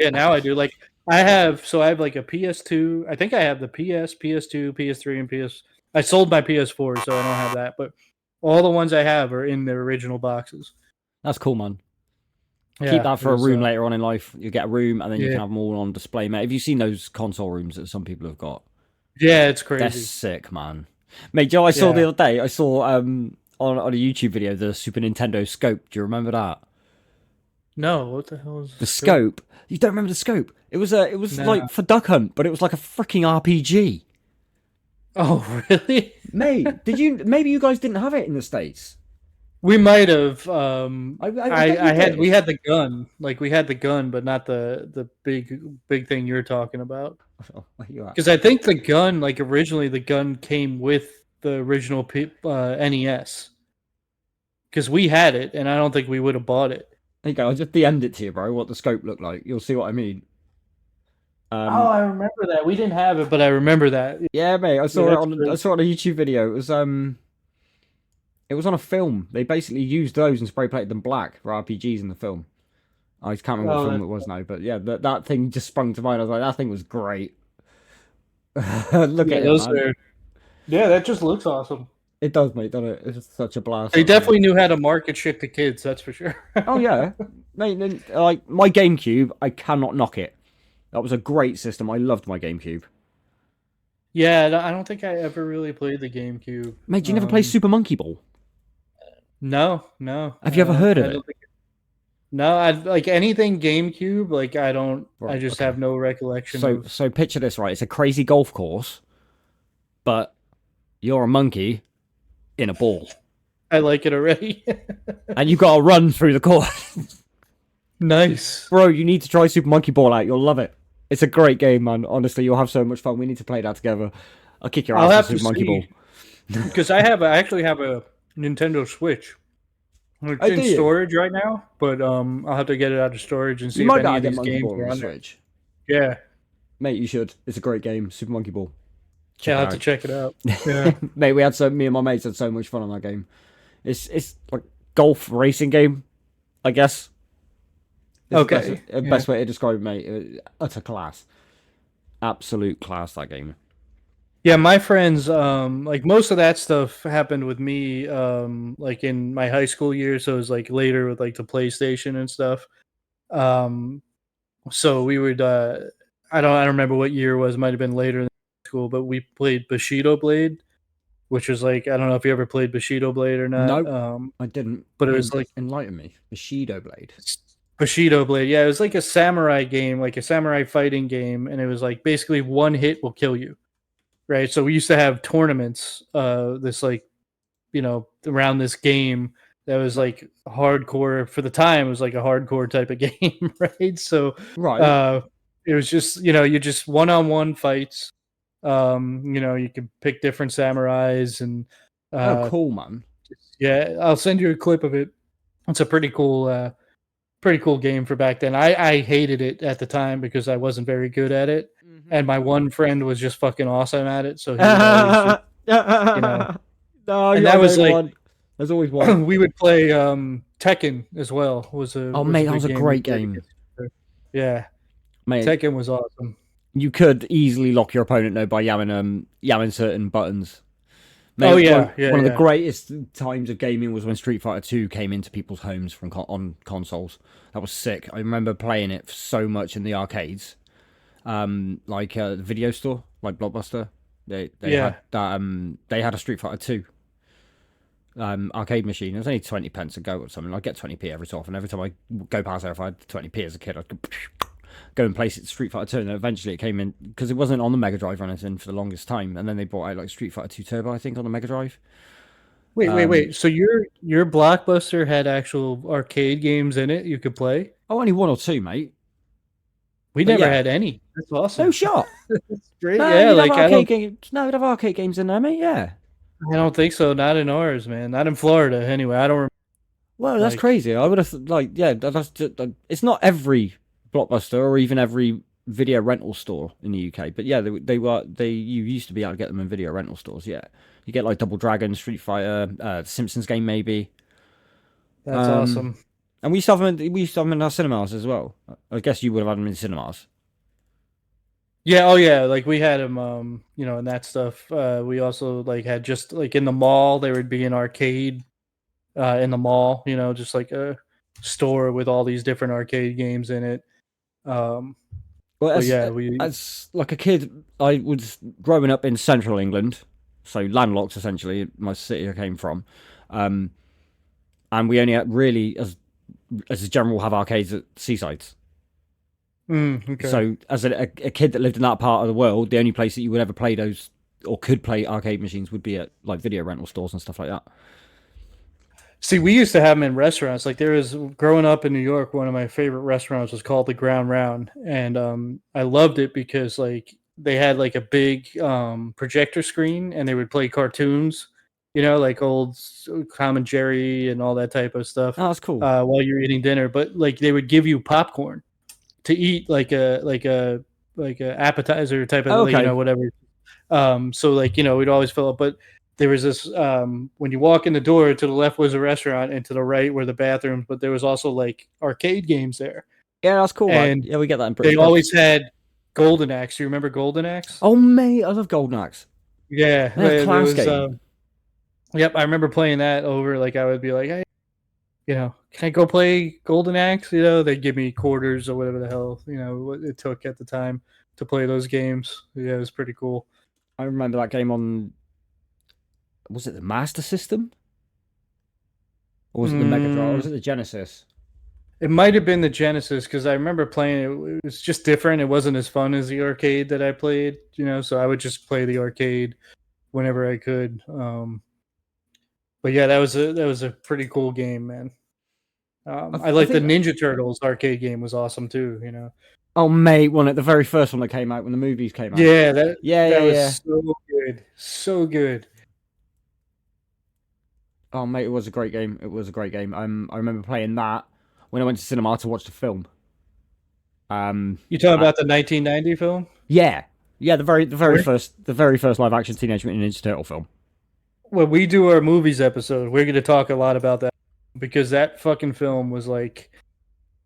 Yeah, now I do. Like I have like a PS2. I think I have the PS2, PS3, and PS. I sold my PS4, so I don't have that. But all the ones I have are in their original boxes. That's cool, man. Yeah, Keep that for a it was, room later on in life. You get a room, and then you Yeah. can have them all on display, mate. Have you seen those console rooms that some people have got? Yeah, it's They're crazy. sick, man. Mate, Joe, I saw the Yeah. other day. I saw on a YouTube video the Super Nintendo scope. Do you remember that? No, what the hell is The scope. You don't remember the scope? It was No. like for Duck Hunt, but it was like a freaking RPG. Oh, really? Mate, did you? Maybe you guys didn't have it in the States. We might have. I bet you We did. had the gun. Like we had the gun, but not the big thing you're talking about. Oh, where you at? Because I think the gun, like originally, the gun came with the original NES. Because we had it, and I don't think we would have bought it. There you go. I'll just DM'd it to you, bro. What the scope looked like. You'll see what I mean. I remember that. We didn't have it, but I remember that. Yeah, mate. I saw Yeah, it that's on. true. I saw it on a YouTube video. It was on a film. They basically used those and spray painted them black for RPGs in the film. I can't remember what film it was now, but yeah, that thing just sprung to mind. I was like, that thing was great. Look at it, man. Yeah, that just looks awesome. It does, mate, doesn't it? It's just such a blast. They definitely knew how to market shit to kids. That's for sure. Oh yeah, mate. Like my GameCube, I cannot knock it. That was a great system. I loved my GameCube. Yeah, I don't think I ever really played the GameCube. Mate, do you never play Super Monkey Ball? No. Have you ever heard of it? No, I like anything GameCube. Like I don't. Right, I just okay. have no recollection. So picture this, right? It's a crazy golf course, but you're a monkey in a ball, I like it already. and you got to run through the course. Nice. Bro, you need to try Super Monkey Ball out. You'll love it. It's a great game, man. Honestly, you'll have so much fun. We need to play that together. I'll kick your I'll ass have with to Super Monkey Ball. Because I actually have a Nintendo Switch. It's Oh, do in you? storage right now, but I'll have to get it out of storage and see You if might any not of get these Monkey games Ball are on on the there. Switch. Yeah, Mate, you should. It's a great game. Super Monkey Ball. I'll have it to out. check it out. Yeah. Mate, me and my mates had so much fun on that game. It's like golf racing game, I guess. It's Okay, the best way to describe it, mate. Utter class. Absolute class, that game. Yeah, my friends, like most of that stuff happened with me, like in my high school years. So it was like later with like the PlayStation and stuff. So we would, I don't remember what year it was. It might have been later in school, but we played Bushido Blade, which was like I don't know if you ever played Bushido Blade or not. Nope. I didn't. But it was like enlighten me. Bushido Blade. Bushido Blade. Yeah, it was like a samurai game, like a samurai fighting game, and it was like basically one hit will kill you. Right. So we used to have tournaments, this like, around this game that was like hardcore for the time. It was like a hardcore type of game, right? So Right. it was just, you just one-on-one fights. You could pick different samurais and Oh, cool, man. yeah, I'll send you a clip of it. It's a pretty cool game for back then. I hated it at the time because I wasn't very good at it. And my one friend was just fucking awesome at it, so he would always just, No, and that was like one. There's always one. we would play Tekken as well. Oh, mate, that was a great game. Yeah, Mate, Tekken was awesome. you could easily lock your opponent though by yamming certain buttons. Mate, Oh yeah, yeah, one of the yeah. greatest times of gaming was when Street Fighter 2 came into people's homes from on consoles. That was sick. I remember playing it so much in the arcades, the video store, like Blockbuster. They Yeah. had that. They had a Street Fighter 2 arcade machine. It was only 20p a go or something. I'd get 20p every so often. Every time I go past there, if I had 20p as a kid, I'd go and place it Street Fighter 2, and then eventually it came in because it wasn't on the Mega Drive or anything for the longest time, and then they brought out like Street Fighter 2 Turbo, I think, on the Mega Drive. Wait. So your Blockbuster had actual arcade games in it you could play? Oh, only one or two, mate. We But never yeah. had any. That's awesome. No shot. That's great. No, Yeah, you'd like have I arcade don't, games. No, you'd have arcade games in there, mate. Yeah. I don't think so. Not in ours, man. Not in Florida. Anyway, I don't remember. Well, that's Like, crazy. I would have that's just, it's not every Blockbuster or even every video rental store in the UK, but yeah, you used to be able to get them in video rental stores. Yeah, you get like Double Dragon, Street Fighter, Simpsons game maybe. that's awesome. And we used to have them. We used to have them in our cinemas as well. I guess you would have had them in cinemas. Yeah. Oh yeah. Like we had them. And that stuff. We also like had just like in the mall. There would be an arcade. In the mall. Just like a store with all these different arcade games in it. Well, But yeah, we. as like a kid, I was growing up in central England, so landlocked essentially, my city I came from, and we only really, as a general, have arcades at seasides. Okay. So, as a kid that lived in that part of the world, the only place that you would ever play those or could play arcade machines would be at like video rental stores and stuff like that. See, we used to have them in restaurants. Like there was growing up in New York, one of my favorite restaurants was called the Ground Round, and I loved it because like they had like a big projector screen, and they would play cartoons, like old Tom and Jerry and all that type of stuff Oh, that's cool. while you're eating dinner. But like they would give you popcorn to eat, like a appetizer type of, Okay. whatever. So like we'd always fill up, but there was this when you walk in the door, to the left was a restaurant and to the right were the bathrooms, but there was also like arcade games there. Yeah, that's cool. Right? And Yeah, we get that in they Britain. always had Golden Axe. You remember Golden Axe? Oh, mate, I love Golden Axe. Yeah, That's a class game. Yep, I remember playing that over. Like I would be like, hey, can I go play Golden Axe? They'd give me quarters or whatever the hell what it took at the time to play those games. Yeah, it was pretty cool. I remember that game on. Was it the Master System? Or was it the Mega Drive? Or was it the Genesis? It might have been the Genesis because I remember playing it. It was just different. It wasn't as fun as the arcade that I played, so I would just play the arcade whenever I could. But yeah, that was a pretty cool game, man. I like the Ninja Turtles arcade game was awesome too, Oh, mate, wasn't it the very first one that came out when the movies came out? Yeah, that was yeah. so good. So good. Oh, mate, it was a great game. It was a great game. I remember playing that when I went to cinema to watch the film. You talking about the 1990 film? Yeah, the very first live action Teenage Mutant Ninja Turtle film. When we do our movies episode, we're going to talk a lot about that because that fucking film was like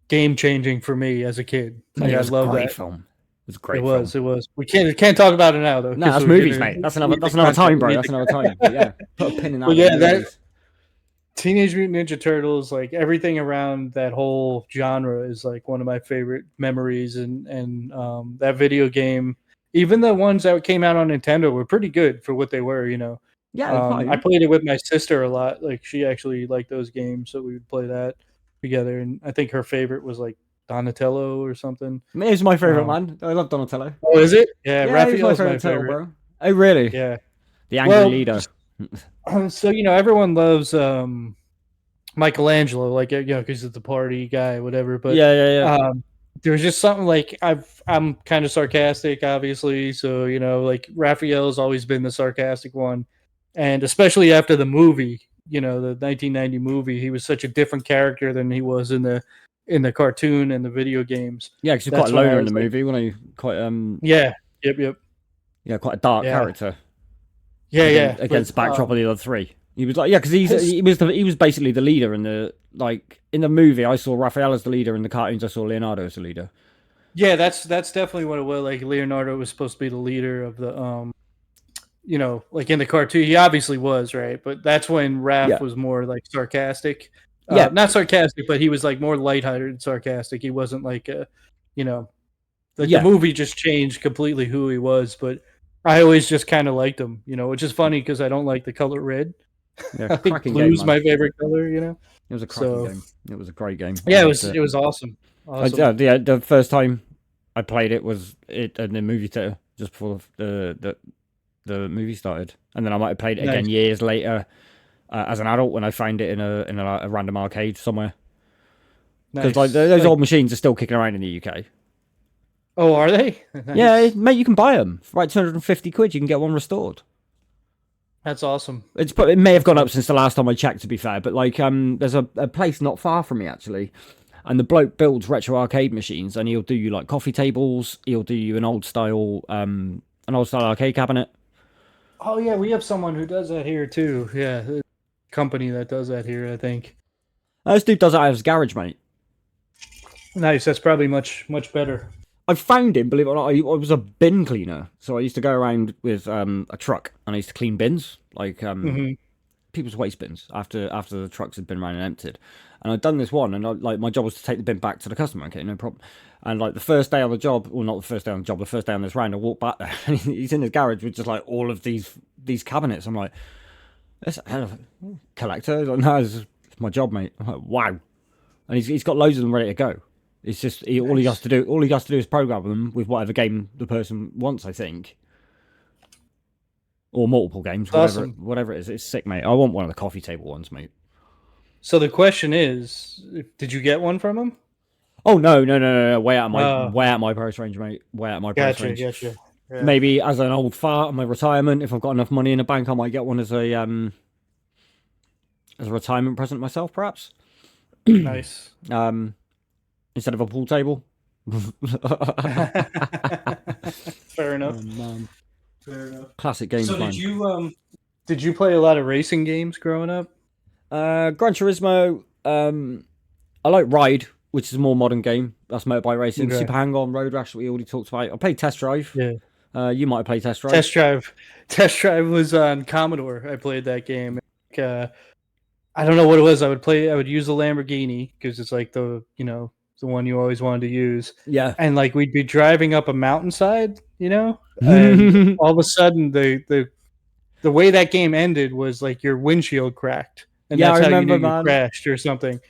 game changing for me as a kid. Like, It was I love a great that film. It was a great It film. was. It was. We can't talk about it now though. No, that's movies, mate. That's another time, bro. That's another time. But yeah, put a pin in that. But yeah, one, that movies. Teenage Mutant Ninja Turtles, like everything around that whole genre, is like one of my favorite memories. And that video game, even the ones that came out on Nintendo, were pretty good for what they were. Yeah, I played it with my sister a lot. Like she actually liked those games, so we would play that together. And I think her favorite was like Donatello or something. He's my favorite man. I love Donatello. Oh, is it? Yeah, He's Raphael's my turtle, favorite. bro. Oh, really? Yeah. The angry leader. So everyone loves Michelangelo, like because it's the party guy, whatever. But yeah. there was just something like I'm kind of sarcastic, obviously. So like Raphael's always been the sarcastic one, and especially after the movie, the 1990 movie, he was such a different character than he was in the cartoon and the video games. Yeah, because he's quite a loner in the movie, wasn't he? Quite Yeah. Yep. Yeah, quite a dark character. Yeah. Against the backdrop of the other three. He was like, because he was basically the leader in the in the movie. I saw Raphael as the leader, in the cartoons I saw Leonardo as the leader. Yeah, that's definitely what it was. Like Leonardo was supposed to be the leader of the like in the cartoon, he obviously was, right? But that's when Raph Yeah, was more like sarcastic. yeah, Not sarcastic, but he was like more lighthearted and sarcastic. He wasn't like you know, like the yeah. movie just changed completely who he was. But I always just kind of liked him, which is funny because I don't like the color red. Yeah, I think cracking game, blue's man. my favorite color, It was a cracking So game. It was a great game. I yeah, loved it it. was awesome, The first time I played it was in the movie theater just before the movie started, and then I might have played it Nice, again years later as an adult when I found it in a random arcade somewhere. Because like nice. those old machines are still kicking around in the UK. Oh, are they? Yeah, Nice. mate, you can buy them for like 250 quid. You can get one restored. That's awesome. It may have gone up since the last time I checked, to be fair. But like, there's a place not far from me actually, and the bloke builds retro arcade machines, and he'll do you like coffee tables. He'll do you an old style arcade cabinet. Oh yeah, we have someone who does that here too. Yeah, a company that does that here, I think. This dude does it out of his garage, mate. Nice. That's probably much better. I found him, believe it or not. I was a bin cleaner, so I used to go around with a truck, and I used to clean bins, like Hmm. people's waste bins after the trucks had been around and emptied. And I'd done this one, and like my job was to take the bin back to the customer. Okay, no problem. And like the first day on the job, well, not the first day on the job, the first day on this round, I walked back there, and he's in his garage with just like all of these cabinets. I'm like, that's a hell of a collector. He's like, no, it's my job, mate. I'm like, wow. And he's got loads of them ready to go. It's just all he has to do. All he has to do is program them with whatever game the person wants, I think, or multiple games, Awesome. whatever it is. It's sick, mate. I want one of the coffee table ones, mate. So the question is, did you get one from him? Oh no! Way out Oh. my price range, mate. Way out of my price range. Gotcha. Yeah. Maybe as an old fart in my retirement, if I've got enough money in the bank, I might get one as a retirement present myself, perhaps. Nice. Instead of a pool table. Fair enough. Man. Fair enough. Classic games, So man. did you play a lot of racing games growing up? Gran Turismo. I like Ride, which is a more modern game. That's motorbike racing. Okay. Super Hang On, Road Rash, we already talked about. I played Test Drive. Yeah. You might have played Test Drive. Test Drive was on Commodore. I played that game. I don't know what it was. I would use the Lamborghini because it's like the one you always wanted to use. Yeah. And like we'd be driving up a mountainside, and all of a sudden the way that game ended was like your windshield cracked. And Yeah, that's I how remember, you knew you man. crashed or something.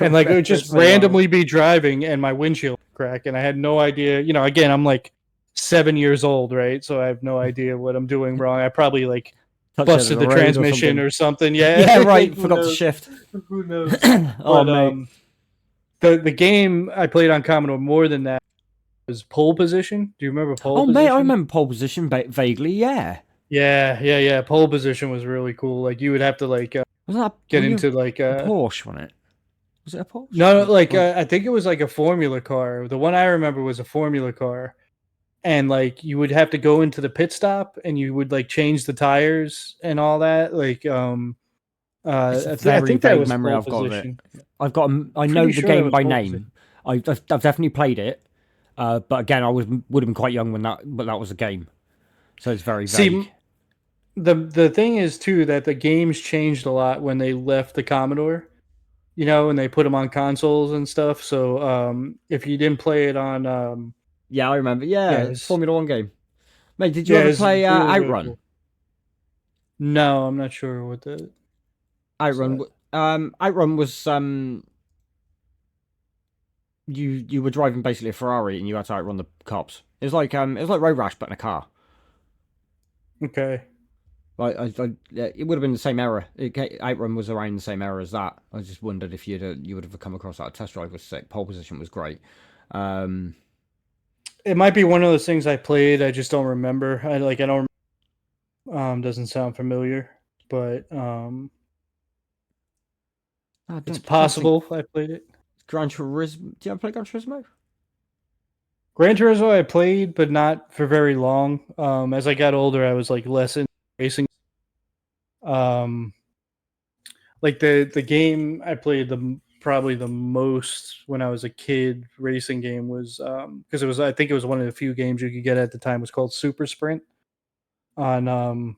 And like it would just randomly be driving and my windshield would crack and I had no idea. Again, I'm like 7 years old, right? So I have no idea what I'm doing wrong. I probably like busted the transmission or something. Yeah. Yeah, right. Who Forgot to knows? shift. Who knows? Oh, But mate. the game I played on Commodore more than that was Pole Position. Do you remember Pole Oh, Position? mate, I remember Pole Position vaguely. Yeah. Yeah. Pole Position was really cool. Like you would have to like Was that get into like a Porsche, wasn't it? Was it a Porsche? No, like I think it was like a formula car. The one I remember was a formula car, and like you would have to go into the pit stop and you would like change the tires and all that. Like It's a I very think that vague was memory Pole I've got of it. Position. I know Pretty the sure that game was by Pole name. Position. I've definitely played it, but again, I would have been quite young when that was a game, so it's very vague. See, the thing is too that the games changed a lot when they left the Commodore. And they put them on consoles and stuff. So if you didn't play it on, Yeah, I remember. Yeah, it's- Formula One game. Mate, did you ever it's play really, really Outrun? cool. No, I'm not sure what the. Outrun. Outrun was you were driving basically a Ferrari and you had to outrun the cops. It was like Road Rash but in a car. Okay. Like yeah, it would have been the same era. Outrun was around the same era as that. I just wondered if you would have come across that. Test Drive was sick. Pole Position was great. It might be one of those things I played. I just don't remember. I don't. Doesn't sound familiar, but it's possible I played it. Gran Turismo. Do you ever play Gran Turismo? Gran Turismo I played, but not for very long. As I got older, I was like less into racing. Like the game I played the probably the most when I was a kid racing game was because I think it was one of the few games you could get at the time. It was called Super Sprint on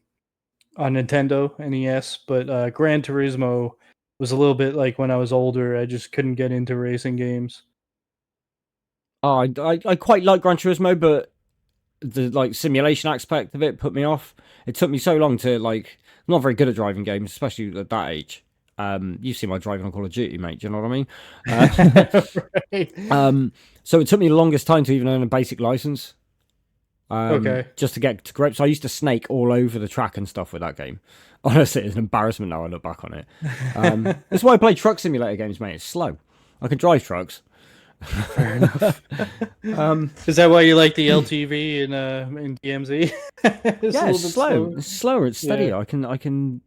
Nintendo NES, but Gran Turismo was a little bit like when I was older. I just couldn't get into racing games. Oh, I quite like Gran Turismo, but the like simulation aspect of it put me off. It took me so long to like. I'm not very good at driving games, especially at that age. You see my driving on Call of Duty, mate. Do you know what I mean? Right. So it took me the longest time to even earn a basic license. Okay. Just to get to grips. I used to snake all over the track and stuff with that game. Honestly, it's an embarrassment now I look back on it. That's why I play truck simulator games, mate. It's slow. I can drive trucks. Fair enough. Is that why you like the LTV in DMZ? It's a Yeah, little it's bit slow. slower. It's slower. It's steadier. Yeah. I can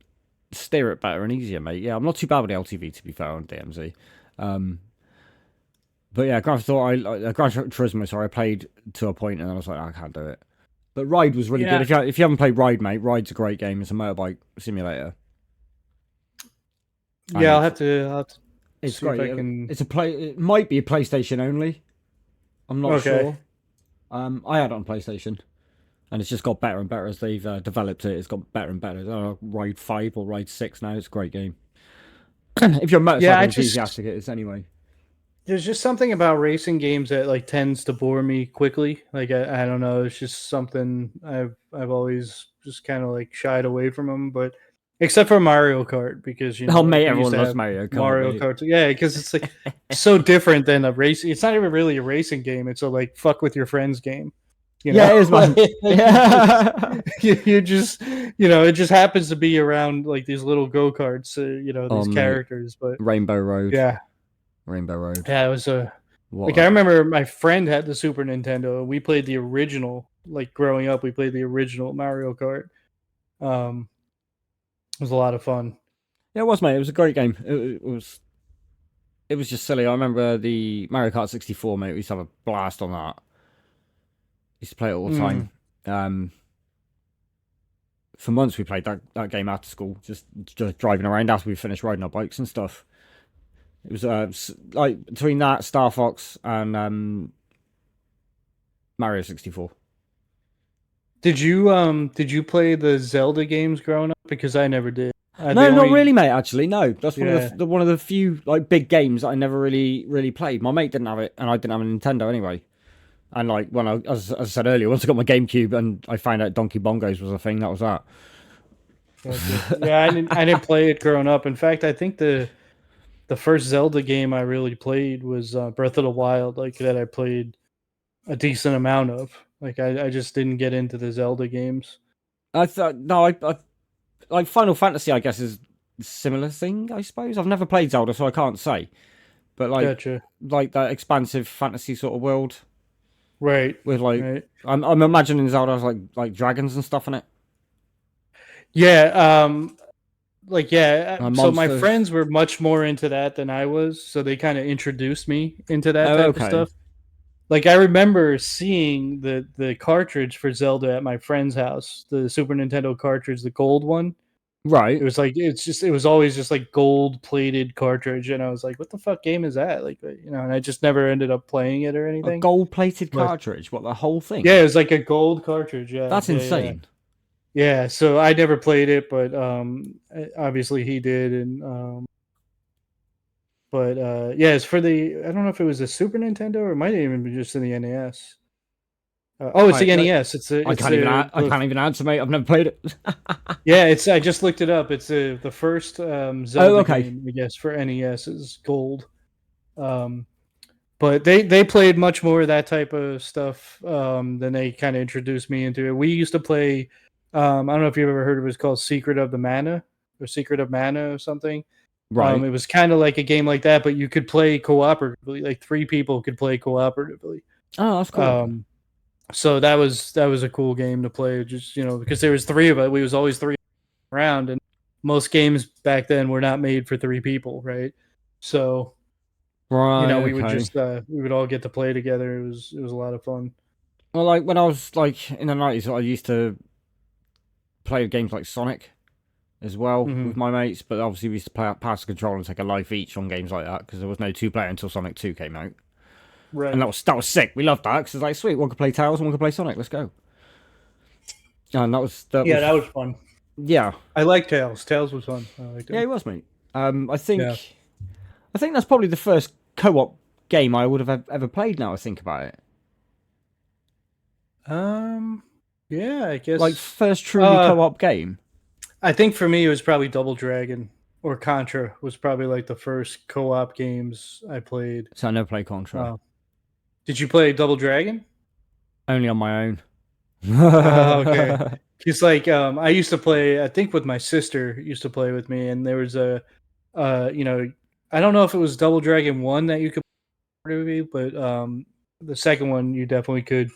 steer it better and easier, mate. Yeah, I'm not too bad with the LTV to be fair on DMZ. But yeah, Gran Turismo. Sorry, I played to a point and I was like, I can't do it. But Ride was really Yeah. good. If you haven't played Ride, mate, Ride's a great game. It's a motorbike simulator. And Yeah, I'll have to it's see if great. I can. It's a play. It might be a PlayStation only. I'm not Okay. sure. I had it on PlayStation, and it's just got better and better as they've developed it. It's got better and better. I don't know, Ride 5 or Ride 6 now. It's a great game. If you're a motorcycle Yeah, enthusiastic, it is anyway. there's just something about racing games that like tends to bore me quickly. Like I don't know, it's just something I've always just kind of like shied away from them. But except for Mario Kart, because you know, Oh, mate, we used everyone to loves have Mario Kart. Mario Mate. Kart. Yeah, because it's like so different than a race. It's not even really a racing game. It's a like fuck with your friends game. You know? Yeah, it is, man. Yeah. You just it just happens to be around like these little go-karts, Oh, these mate. characters. But Rainbow Road. yeah, Rainbow Road. it was a What? like I remember my friend had the Super Nintendo. We played the original. Like growing up, we played the original Mario Kart. It was a lot of fun. Yeah, it was, mate. It was a great game. It was. It was just silly. I remember the Mario Kart 64, mate. We used to have a blast on that. Used to play it all the time. For months we played that game after school, just driving around after we finished riding our bikes and stuff. It was like between that, Star Fox, and Mario 64. Did you play the Zelda games growing up? Because I never did. No, not really, mate. Actually, no. That's one Yeah. of the one of the few like big games that I never really played. My mate didn't have it, and I didn't have a Nintendo anyway. And like when as I said earlier, once I got my GameCube and I found out Donkey Bongos was a thing, that was that. Yeah, I didn't play it growing up. In fact, I think the first Zelda game I really played was Breath of the Wild, like that I played a decent amount of. Like I just didn't get into the Zelda games. I thought no, I like Final Fantasy. I guess is a similar thing. I suppose I've never played Zelda, so I can't say. But Gotcha. like that expansive fantasy sort of world Right. with like Right. I'm imagining Zelda has like dragons and stuff in it. Yeah. Like yeah. So my Monsters. friends were much more into that than I was, so they kind of introduced me into that Oh, type okay. of stuff. Like I remember seeing the cartridge for Zelda at my friend's house, the Super Nintendo cartridge, the gold one. Right. It was like it was always just like gold plated cartridge, and I was like, what the fuck game is that? Like and I just never ended up playing it or A anything. gold-plated But- cartridge. What, the whole thing? Yeah, it was like a gold cartridge. Yeah, That's yeah, insane. Yeah, so I never played it, but obviously he did, and but yeah, it's for the I don't know if it was the Super Nintendo or it might even be just in the NES. It's the NES. I can't even answer, mate. I've never played it. Yeah, it's. I just looked it up. It's the first Zelda okay. game, I guess, for NES is gold. But they played much more of that type of stuff than they kind of introduced me into it. We used to play. I don't know if you've ever heard of it. It's called Secret of the Mana or Secret of Mana or something. Right. It was kind of like a game like that, but you could play cooperatively. Like 3 people could play cooperatively. Oh, that's cool. So that was a cool game to play. Just because there was 3 of us, we was always 3 around, and most games back then were not made for 3 people, right? So right. we would okay. just we would all get to play together. It was a lot of fun. Well, like when I was like in the 90s, I used to play games like Sonic. as well Mhm. with my mates, but obviously we used to pass the controller and take a life each on games like that because there was no 2-player until Sonic 2 came out. Right. And that was sick. We loved that because it's like, sweet, one could play Tails and one could play Sonic. Let's go. And Yeah, that was fun. yeah. I like Tails. Tails was fun. I liked it. Yeah, it was, mate. I think that's probably the first co-op game I would have ever played. Now I think about it, Yeah, I guess. like first truly co-op game. I think for me it was probably Double Dragon or Contra was probably like the first co-op games I played. So I never played Contra. Did you play Double Dragon? Only on my own. Okay. Because like I used to play, I think with my sister used to play with me, and there was a, I don't know if it was Double Dragon 1 that you could play, but the second one you definitely could.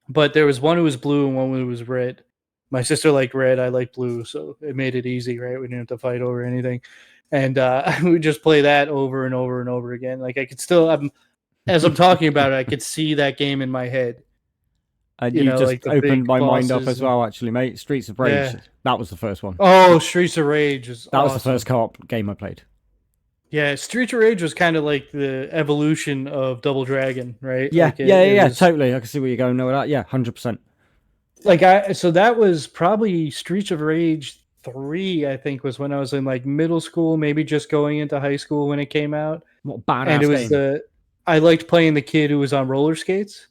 But there was one who was blue and one who was red. My sister liked red, I liked blue, so it made it easy, right? We didn't have to fight over anything, and we would just play that over and over and over again. Like I could still, as I'm talking about it, I could see that game in my head. And you just like opened my mind up as well, actually, mate. Streets of Rage. Yeah. That was the first one. Oh, Streets of Rage is That was awesome. the first co-op game I played. Yeah, Streets of Rage was kind of like the evolution of Double Dragon, right? Yeah, Like yeah, was- totally. I can see where you're going with that. Yeah, 100%. So that was probably Streets of Rage 3, I think, was when I was in like middle school, maybe just going into high school when it came out. What a badass And it was game. I liked playing the kid who was on roller skates.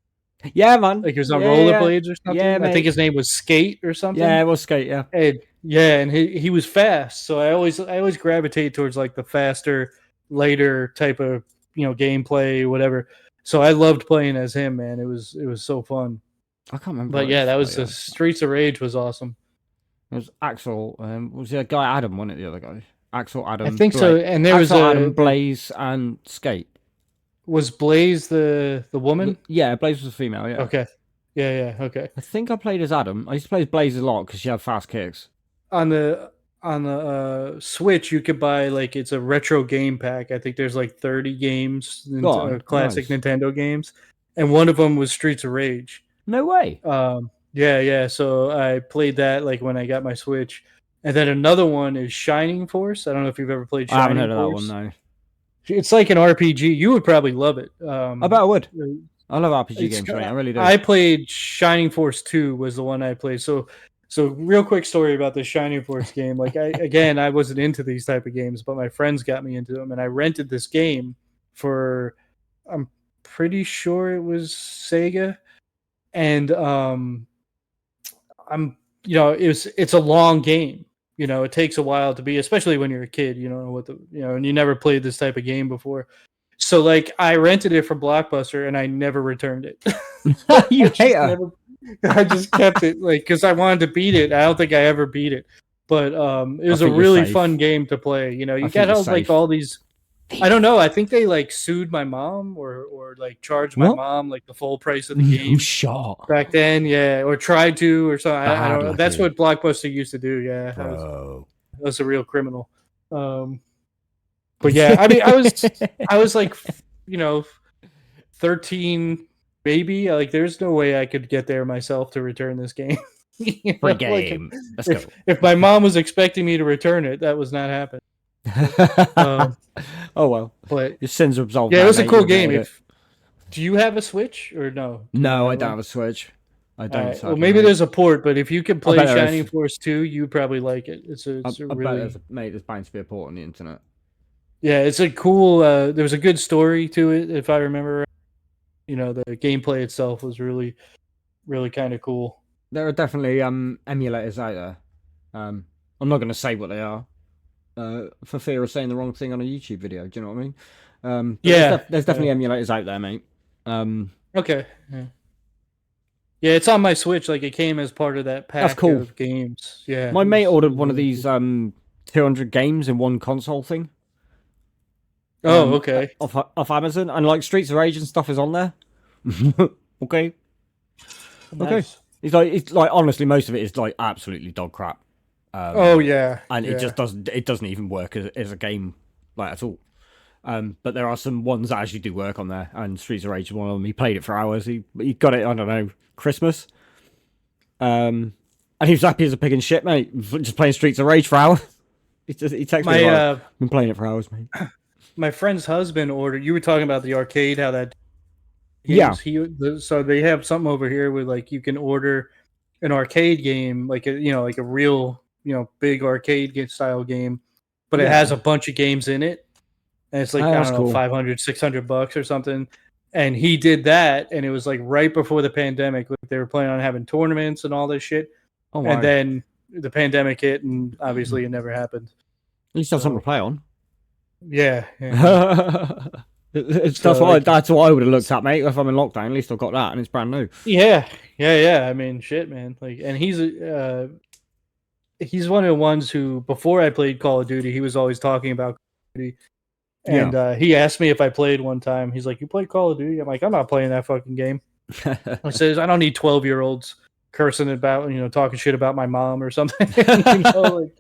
Yeah, man. Like he was on Yeah, rollerblades or something. Yeah, I mate. think his name was Skate or something. Yeah, it was Skate, yeah. And he was fast. So I always gravitate towards like the faster, later type of, gameplay, whatever. So I loved playing as him, man. It was so fun. I can't remember. But what yeah, it that was like, the Streets of Rage was awesome. It was Axel. Was the guy Adam, wasn't it, the other guy? Axel, Adam. I think so. And there was Axel, Adam, Blaze, and Skate. Was Blaze the woman? Yeah, Blaze was a female, yeah. Okay. Yeah, okay. I think I played as Adam. I used to play as Blaze a lot because she had fast kicks. On the Switch, you could buy like it's a retro game pack. I think there's like 30 games, classic nice. Nintendo games, and one of them was Streets of Rage. No way. Yeah. So I played that like when I got my Switch, and then another one is Shining Force. I don't know if you've ever played Shining I haven't heard of Force. that one, no. It's like an RPG. You would probably love it. I bet I would. I love RPG games, mate. I really do. I played Shining Force 2 was the one I played. So real quick story about the Shining Force game. Like I wasn't into these type of games, but my friends got me into them, and I rented this game for, I'm pretty sure it was Sega, and it's a long game. It takes a while to be, especially when you're a kid. And you never played this type of game before. So like I rented it from Blockbuster and I never returned it. You hater. I just kept it like because I wanted to beat it. I don't think I ever beat it, but it was a really fun game to play. You got like all these. I don't know. I think they like sued my mom or like charged my mom like the full price of the game. Shot Back then, yeah, or tried to or something. I don't know. Lucky. That's what Blockbuster used to do. Yeah, Bro. I was a real criminal. But yeah, I mean, I was like, 13, maybe. Like, there's no way I could get there myself to return this game. Free game. Like, Let's go. If my mom was expecting me to return it, that was not happening. Oh well, but your sins are absolved. Yeah, it was a mate. cool game. Do you have a Switch or no? No, I don't have a Switch. I don't. Right. Well, maybe there's a port, but if you can play Shining Force 2, you probably like it. It's a really. There's bound to be a port on the internet. Yeah, it's a cool. There was a good story to it, if I remember right. The gameplay itself was really, really kind of cool. There are definitely emulators out there. I'm not going to say what they are, for fear of saying the wrong thing on a YouTube video. Do you know what I mean? There's definitely emulators out there, mate. Okay. Yeah, it's on my Switch. Like it came as part of that pack of games. Yeah. My mate ordered one of these 200 games in one console thing. Oh, okay. Off Amazon, and like Streets of Rage and stuff is on there. Okay. Nice. Okay. It's like honestly, most of it is like absolutely dog crap. Oh yeah. And it just doesn't even work as a game like at all. But there are some ones that actually do work on there, and Streets of Rage is one of them. He played it for hours. He got it, I don't know, Christmas. And And he was happy as a pig in shit, mate. Just playing Streets of Rage for hours. He texted me like, I've been playing it for hours, mate. My friend's husband ordered. You were talking about the arcade, how that Yeah. games. So they have something over here where like you can order an arcade game, like like a real big arcade style game, but it has a bunch of games in it, and it's like I that's don't know, cool. $500-$600 or something. And he did that, and it was like right before the pandemic. Like they were planning on having tournaments and all this shit, Oh, wow. and then the pandemic hit, and obviously it never happened. At least have something to play on. Yeah. That's what I would have looked at, mate. If I'm in lockdown, at least I've got that, and it's brand new. Yeah. I mean, shit, man. Like, and he's one of the ones who, before I played Call of Duty, he was always talking about Call of Duty. And he asked me if I played one time. He's like, "You play Call of Duty?" I'm like, "I'm not playing that fucking game." I says, "I don't need 12-year-olds cursing about, talking shit about my mom or something." Like,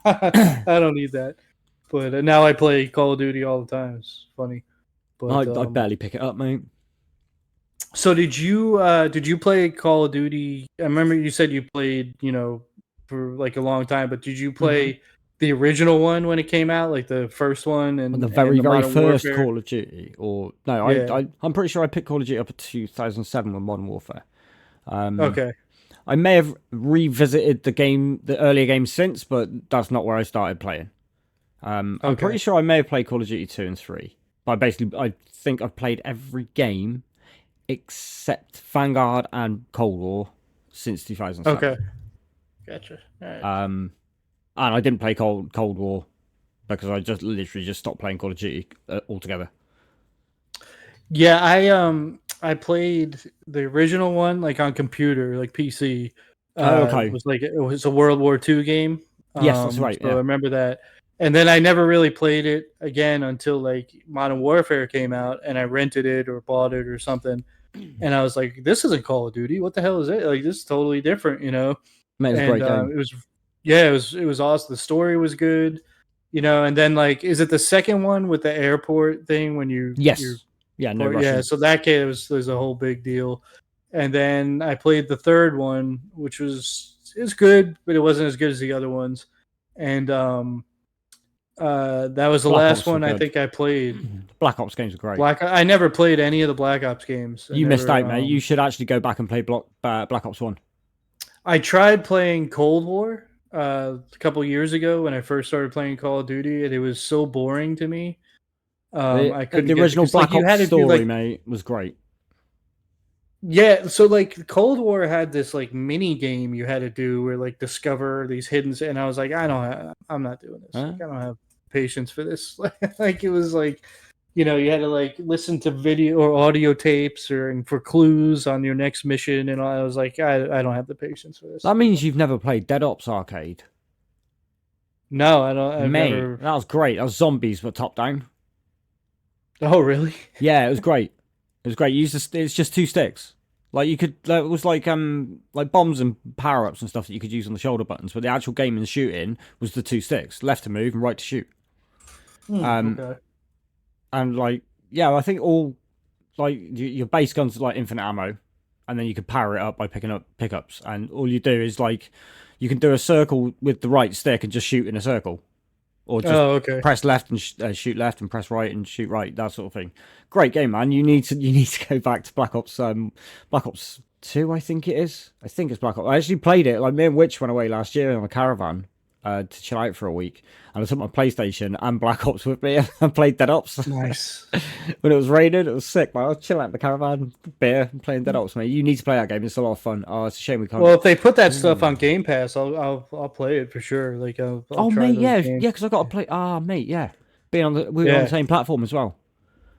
I don't need that. But now I play Call of Duty all the time. It's funny. But I barely pick it up, mate. So did you play Call of Duty? I remember you said you played, for like a long time, but did you play the original one when it came out, like the first one and the very Modern first Warfare? Call of Duty? Or no, I'm pretty sure I picked Call of Duty up in 2007 with Modern Warfare. Okay. I may have revisited the earlier games since, but that's not where I started playing. I'm pretty sure I may have played Call of Duty 2 and 3. But I think I've played every game except Vanguard and Cold War since 2007. Okay. Gotcha. All right. And I didn't play Cold War because I just literally stopped playing Call of Duty altogether. Yeah, I played the original one like on computer, like PC. It was a World War II game. Yes, that's right. So I remember that. And then I never really played it again until like Modern Warfare came out, and I rented it or bought it or something. And I was like, "This isn't Call of Duty. What the hell is it? Like, this is totally different, Man, it's a great game. It was awesome. The story was good, And then like, is it the second one with the airport thing when you? Yes. No. So that game was a whole big deal. And then I played the third one, which was good, but it wasn't as good as the other ones. And that was the last one I think I played. Black Ops games are great. I never played any of the Black Ops games. You missed out, mate. You should actually go back and play Black Ops 1. I tried playing Cold War a couple years ago when I first started playing Call of Duty, and it was so boring to me. I couldn't. The original Black Ops story, mate, was great. Yeah, so like Cold War had this like mini game you had to do where like discover these hidden, and I was like, I'm not doing this. Like, I don't have patience for this. Like it was like, you had to like listen to video or audio tapes and for clues on your next mission, and I was like, I don't have the patience for this. That means you've never played Dead Ops Arcade. No, I don't. That was great. That was zombies but top down. Oh really? Yeah, it was great. It was great. It's just two sticks. Like you could, it was like bombs and power ups and stuff that you could use on the shoulder buttons. But the actual game and shooting was the two sticks, left to move and right to shoot. Okay. And I think all your base guns like infinite ammo, and then you can power it up by picking up pickups. And all you do is you can do a circle with the right stick and just shoot in a circle. Or just press left and shoot left, and press right and shoot right. That sort of thing. Great game, man. You need to go back to Black Ops 2, I think it is. I think it's Black Ops. I actually played it. Like me and Witch went away last year on a caravan to chill out for a week, and I took my PlayStation and Black Ops with me and played Dead Ops. Nice. When it was raining, it was sick, man. I was chilling out in the caravan, beer, and playing Dead Ops, mate. You need to play that game. It's a lot of fun. Oh, it's a shame we can't. Well, if they put that stuff on Game Pass, I'll play it for sure. Like, I'll try mate, yeah, games. because I got to play. Mate, yeah, we're on the same platform as well.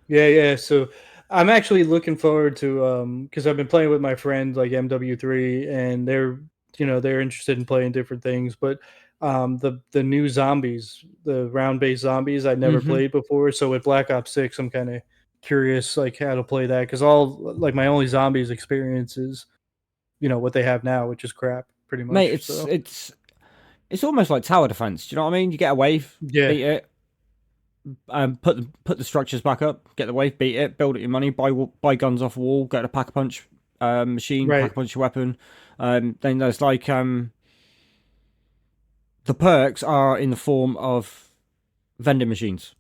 Yeah. So I'm actually looking forward to because I've been playing with my friends like MW3, and they're interested in playing different things, but the new zombies, the round-based zombies, I'd never played before. So with Black Ops 6, I'm kind of curious like how to play that, because my only zombies experience is what they have now, which is crap pretty much. Mate, it's almost like tower defense. Do you know what I mean? You get a wave, beat it, put the structures back up, get the wave, beat it, build it your money, buy guns off a wall, get a pack a punch, machine, Right. pack a punch weapon. Then there's like the perks are in the form of vending machines,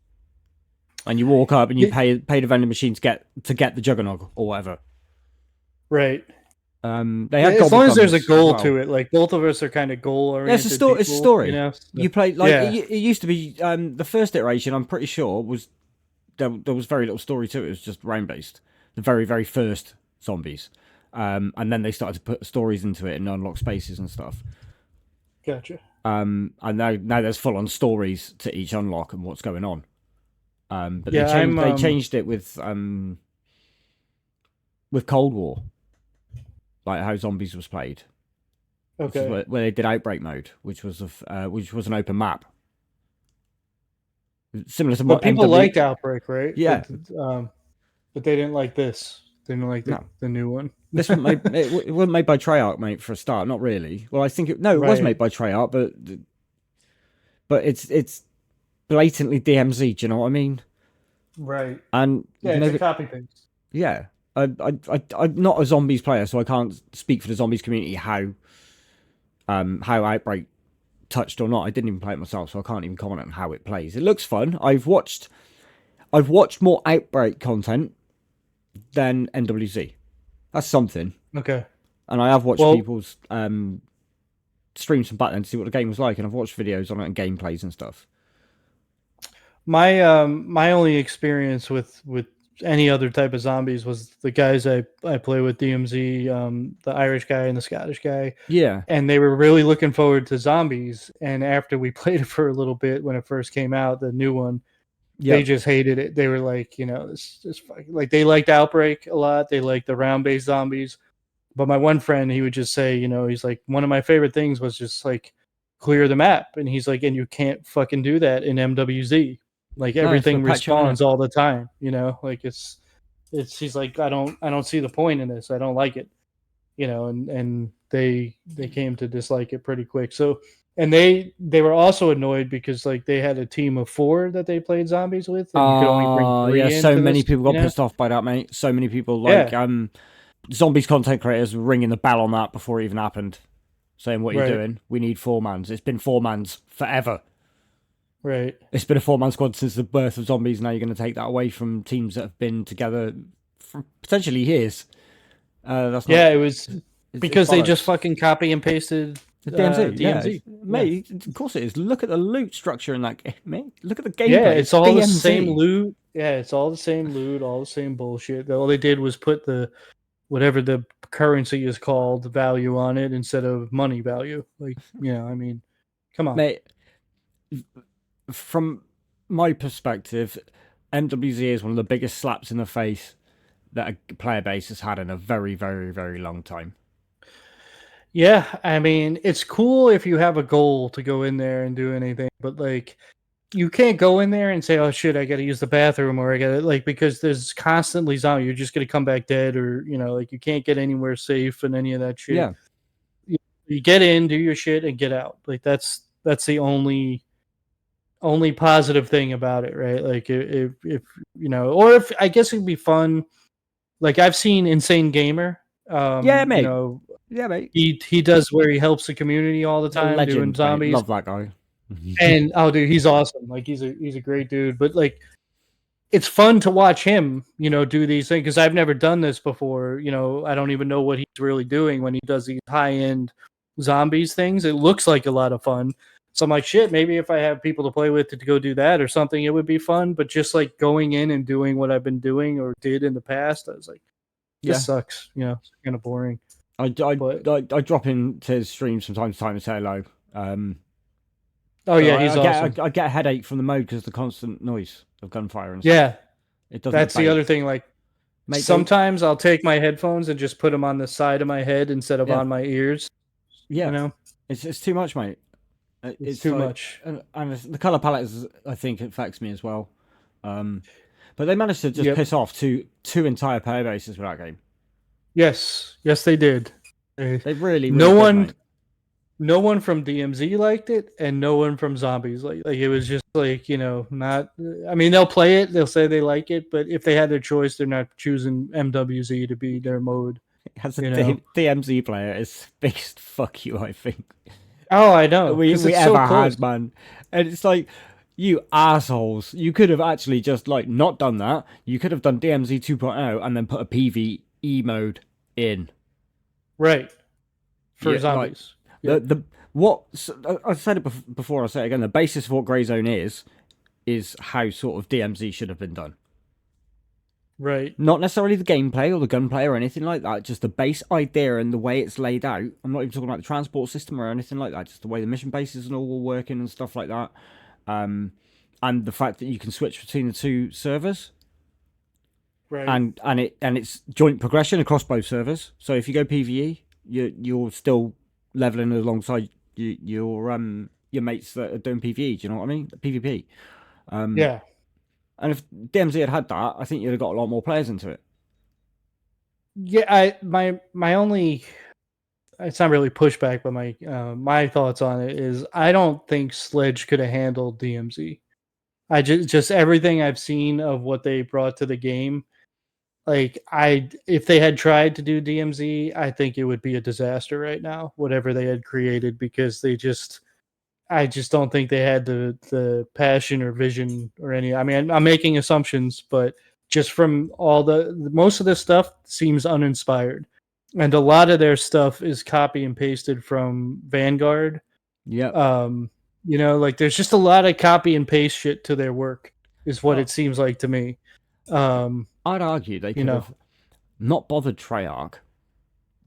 and you walk up and you pay the vending machine to get the juggernog or whatever. Right. They had As long as there's a guns goal as well. to it, like both of us are kind of goal Yeah, oriented. it's a story. You know? You play like Yeah. it used to be. The first iteration, I'm pretty sure, was there was very little story to it. It was just round based. The very very first zombies, and then they started to put stories into it and unlock spaces and stuff. Gotcha. And now there's full on stories to each unlock and what's going on. But Yeah, they changed it with Cold War, like how zombies was played. Okay. Where they did Outbreak mode, which was an open map, similar to But what people MW liked Outbreak, right? Yeah. But they didn't like this. They didn't like No. the new one. This one it wasn't made by Treyarch, mate. For a start, not really. Well, I think it was Right. made by Treyarch, but it's blatantly DMZ. Do you know what I mean? Right. And Yeah, it's a copy paste. yeah, I'm not a zombies player, so I can't speak for the zombies community how Outbreak touched or not. I didn't even play it myself, so I can't even comment on how it plays. It looks fun. I've watched more Outbreak content than NWZ. That's something. Okay. And I have watched Well- people's streams from back then to see what the game was like, and I've watched videos on it and gameplays and stuff. My only experience with any other type of zombies was the guys I play with, DMZ, the Irish guy and the Scottish guy, Yeah, and they were really looking forward to zombies. And after we played it for a little bit when it first came out, the new one, yeah. they just hated it. They were like, like they liked Outbreak a lot. They liked the round-based zombies. But my one friend, he would just say, he's like, one of my favorite things was just like clear the map. And he's like, and you can't fucking do that in MWZ. Like No, it's everything perpetual, respawns all the time, like it's he's like, I don't see the point in this. I don't like it. And they came to dislike it pretty quick. So, and they were also annoyed because like they had a team of 4 that they played zombies with, and you could only bring 3 yeah. So into many this, people got pissed off by that, mate. So many people zombies content creators were ringing the bell on that before it even happened, saying, "What are you Right. doing? We need 4-mans. It's been 4-mans forever. Right. It's been a 4-man squad since the birth of zombies. Now you're going to take that away from teams that have been together for potentially years." That's not, Yeah, it was it's because they bollocks. just fucking copy and pasted The DMZ, DMZ. yeah. Mate, of course it is. Look at the loot structure in that game, mate. Look at the gameplay. Yeah, it's all the DMZ. same loot. Yeah, it's all the same loot, all the same bullshit. All they did was put the whatever the currency is called, the value on it instead of money value. Like, I mean, come on. Mate, from my perspective, MWZ is one of the biggest slaps in the face that a player base has had in a very, very, very long time. Yeah, I mean, it's cool if you have a goal to go in there and do anything, but like you can't go in there and say, "Oh shit, I got to use the bathroom," or I got to because there's constantly zombie. You're just gonna come back dead, or like you can't get anywhere safe and any of that shit. Yeah. You get in, do your shit, and get out. Like that's the only positive thing about it, right? Like if or if I guess it'd be fun. Like I've seen Insane Gamer. Yeah, mate. Yeah, mate. He does where he helps the community all the time Legend, doing mate. zombies. Love that guy. And dude, he's awesome. Like he's a great dude. But like, it's fun to watch him, do these things because I've never done this before. I don't even know what he's really doing when he does these high end zombies things. It looks like a lot of fun. So I'm like, shit. Maybe if I have people to play with to go do that or something, it would be fun. But just like going in and doing what I've been doing or did in the past, I was like, this sucks. It's kind of boring. I drop into his streams from time to time and say hello. He's awesome. I get a headache from the mode because of the constant noise of gunfire and stuff. Yeah, it doesn't. That's the other thing. Like sometimes I'll take my headphones and just put them on the side of my head instead of on my ears. Yeah, it's too much, mate. It's too much, and the color palette I think affects me as well. But they managed to just piss off two entire player bases with that game. Yes, they did. They really no one did, no one from DMZ liked it, and no one from Zombies like it was just like not. I mean, they'll play it, they'll say they like it, but if they had their choice, they're not choosing MWZ to be their mode. As a You know? DMZ player, it's the biggest fuck you, I think, Oh, I know. we 'cause we it's ever so close. had, man. And it's like, you assholes, you could have actually just like not done that. You could have done DMZ 2.0 and then put a PvE mode in. Right. For Yeah, like zombies. Yep. the what I said it before. I say it again. The basis of what Grey Zone is how sort of DMZ should have been done. Right. Not necessarily the gameplay or the gunplay or anything like that. Just the base idea and the way it's laid out. I'm not even talking about the transport system or anything like that. Just the way the mission bases and all working and stuff like that. And the fact that you can switch between the two servers. Right. And it's joint progression across both servers. So if you go PvE, you're still leveling alongside your mates that are doing PvE. Do you know what I mean? PvP. Yeah. And if DMZ had that, I think you'd have got a lot more players into it. Yeah, my only, it's not really pushback, but my thoughts on it is I don't think Sledge could have handled DMZ. I just everything I've seen of what they brought to the game, like if they had tried to do DMZ, I think it would be a disaster right now, whatever they had created, because I just don't think they had the passion or vision or any. I mean, I'm making assumptions, but just from all most of this stuff seems uninspired, and a lot of their stuff is copy and pasted from Vanguard. Yeah. Like there's just a lot of copy and paste shit to their work, is what Oh. it seems like to me. I'd argue they could have not bothered Treyarch,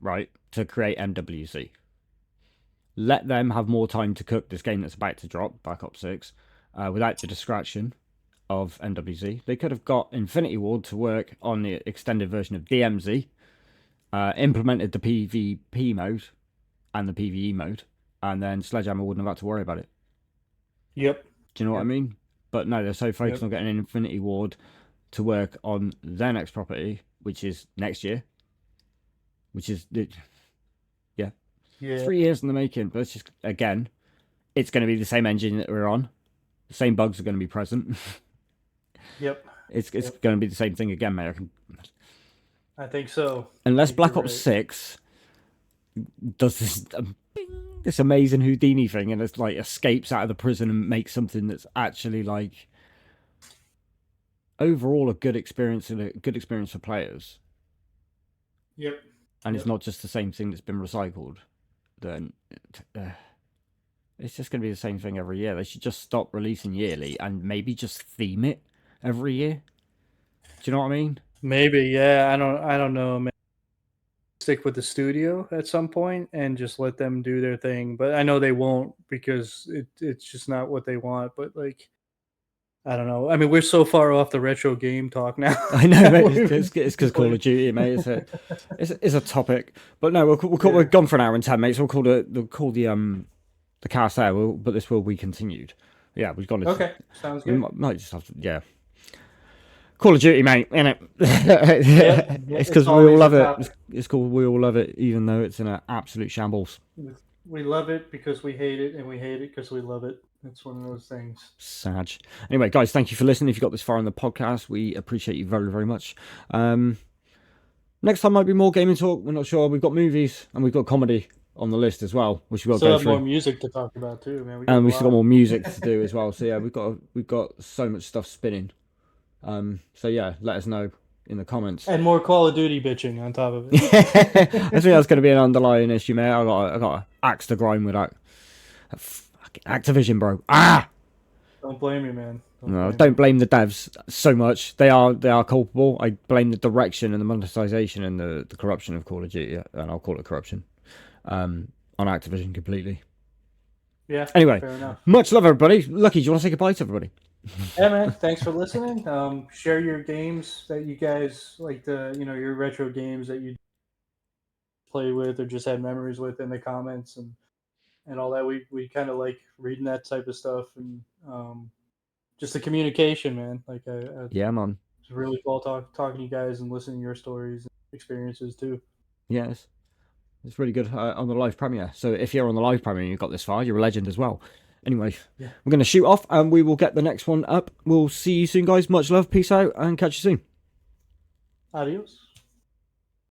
right, to create MWC. Let them have more time to cook this game that's about to drop, Black Ops 6, without the distraction of MWC. They could have got Infinity Ward to work on the extended version of DMZ, implemented the PvP mode and the PvE mode, and then Sledgehammer wouldn't have had to worry about it. Yep. Do you know what I mean? But no, they're so focused on getting an Infinity Ward to work on their next property, which is next year. Which is, yeah. 3 years in the making. But it's just, again, it's going to be the same engine that we're on. The same bugs are going to be present. Yep. It's going to be the same thing again, mate. I think so. Unless Black Ops 6 does this amazing Houdini thing and it's like escapes out of the prison and makes something that's actually like overall a good experience and a good experience for players. Yep. And it's not just the same thing that's been recycled, then it's just going to be the same thing every year. They should just stop releasing yearly and maybe just theme it every year. Do you know what I mean? Maybe, yeah. I don't know, man. Stick with the studio at some point and just let them do their thing. But I know they won't, because it's just not what they want. But like, I don't know. I mean, we're so far off the retro game talk now. I know, mate. It's because Call of Duty, mate. It's a topic. But no, we're gone for an hour and 10, mate. So we'll call the cast there. But this will be continued. Yeah, we've got to. Okay, sounds good. We might just have to, yeah. Call of Duty, mate, innit? It's because we all love it. It's called We All Love It, even though it's in an absolute shambles. We love it because we hate it, and we hate it because we love it. It's one of those things. Sad. Anyway, guys, thank you for listening. If you got this far in the podcast, we appreciate you very, very much. Next time might be more gaming talk. We're not sure. We've got movies and we've got comedy on the list as well, which we've got to go through. More music to talk about too, man. And we've still got more music to do as well. So yeah, we've got so much stuff spinning. So yeah, let us know in the comments. And more Call of Duty bitching on top of it. I think that's going to be an underlying issue, mate. I got an axe to grind with that. Fucking Activision, bro. Don't blame me, man. Don't blame the devs so much. They are culpable. I blame the direction and the monetization and the corruption of Call of Duty, and I'll call it corruption, on Activision completely. Yeah. Anyway, fair enough. Much love, everybody. Lucky, do you want to say goodbye to everybody? Yeah, man. Thanks for listening. Share your games that you guys like, your retro games that you play with or just had memories with in the comments and all that. We kind of like reading that type of stuff, and just the communication, man. Like, Yeah, man. It's really cool talking to you guys and listening to your stories and experiences too. Yes. It's really good on the live premiere. So if you're on the live premiere and you got this far, you're a legend as well. Anyway, We're going to shoot off and we will get the next one up. We'll see you soon, guys. Much love. Peace out and catch you soon. Adios.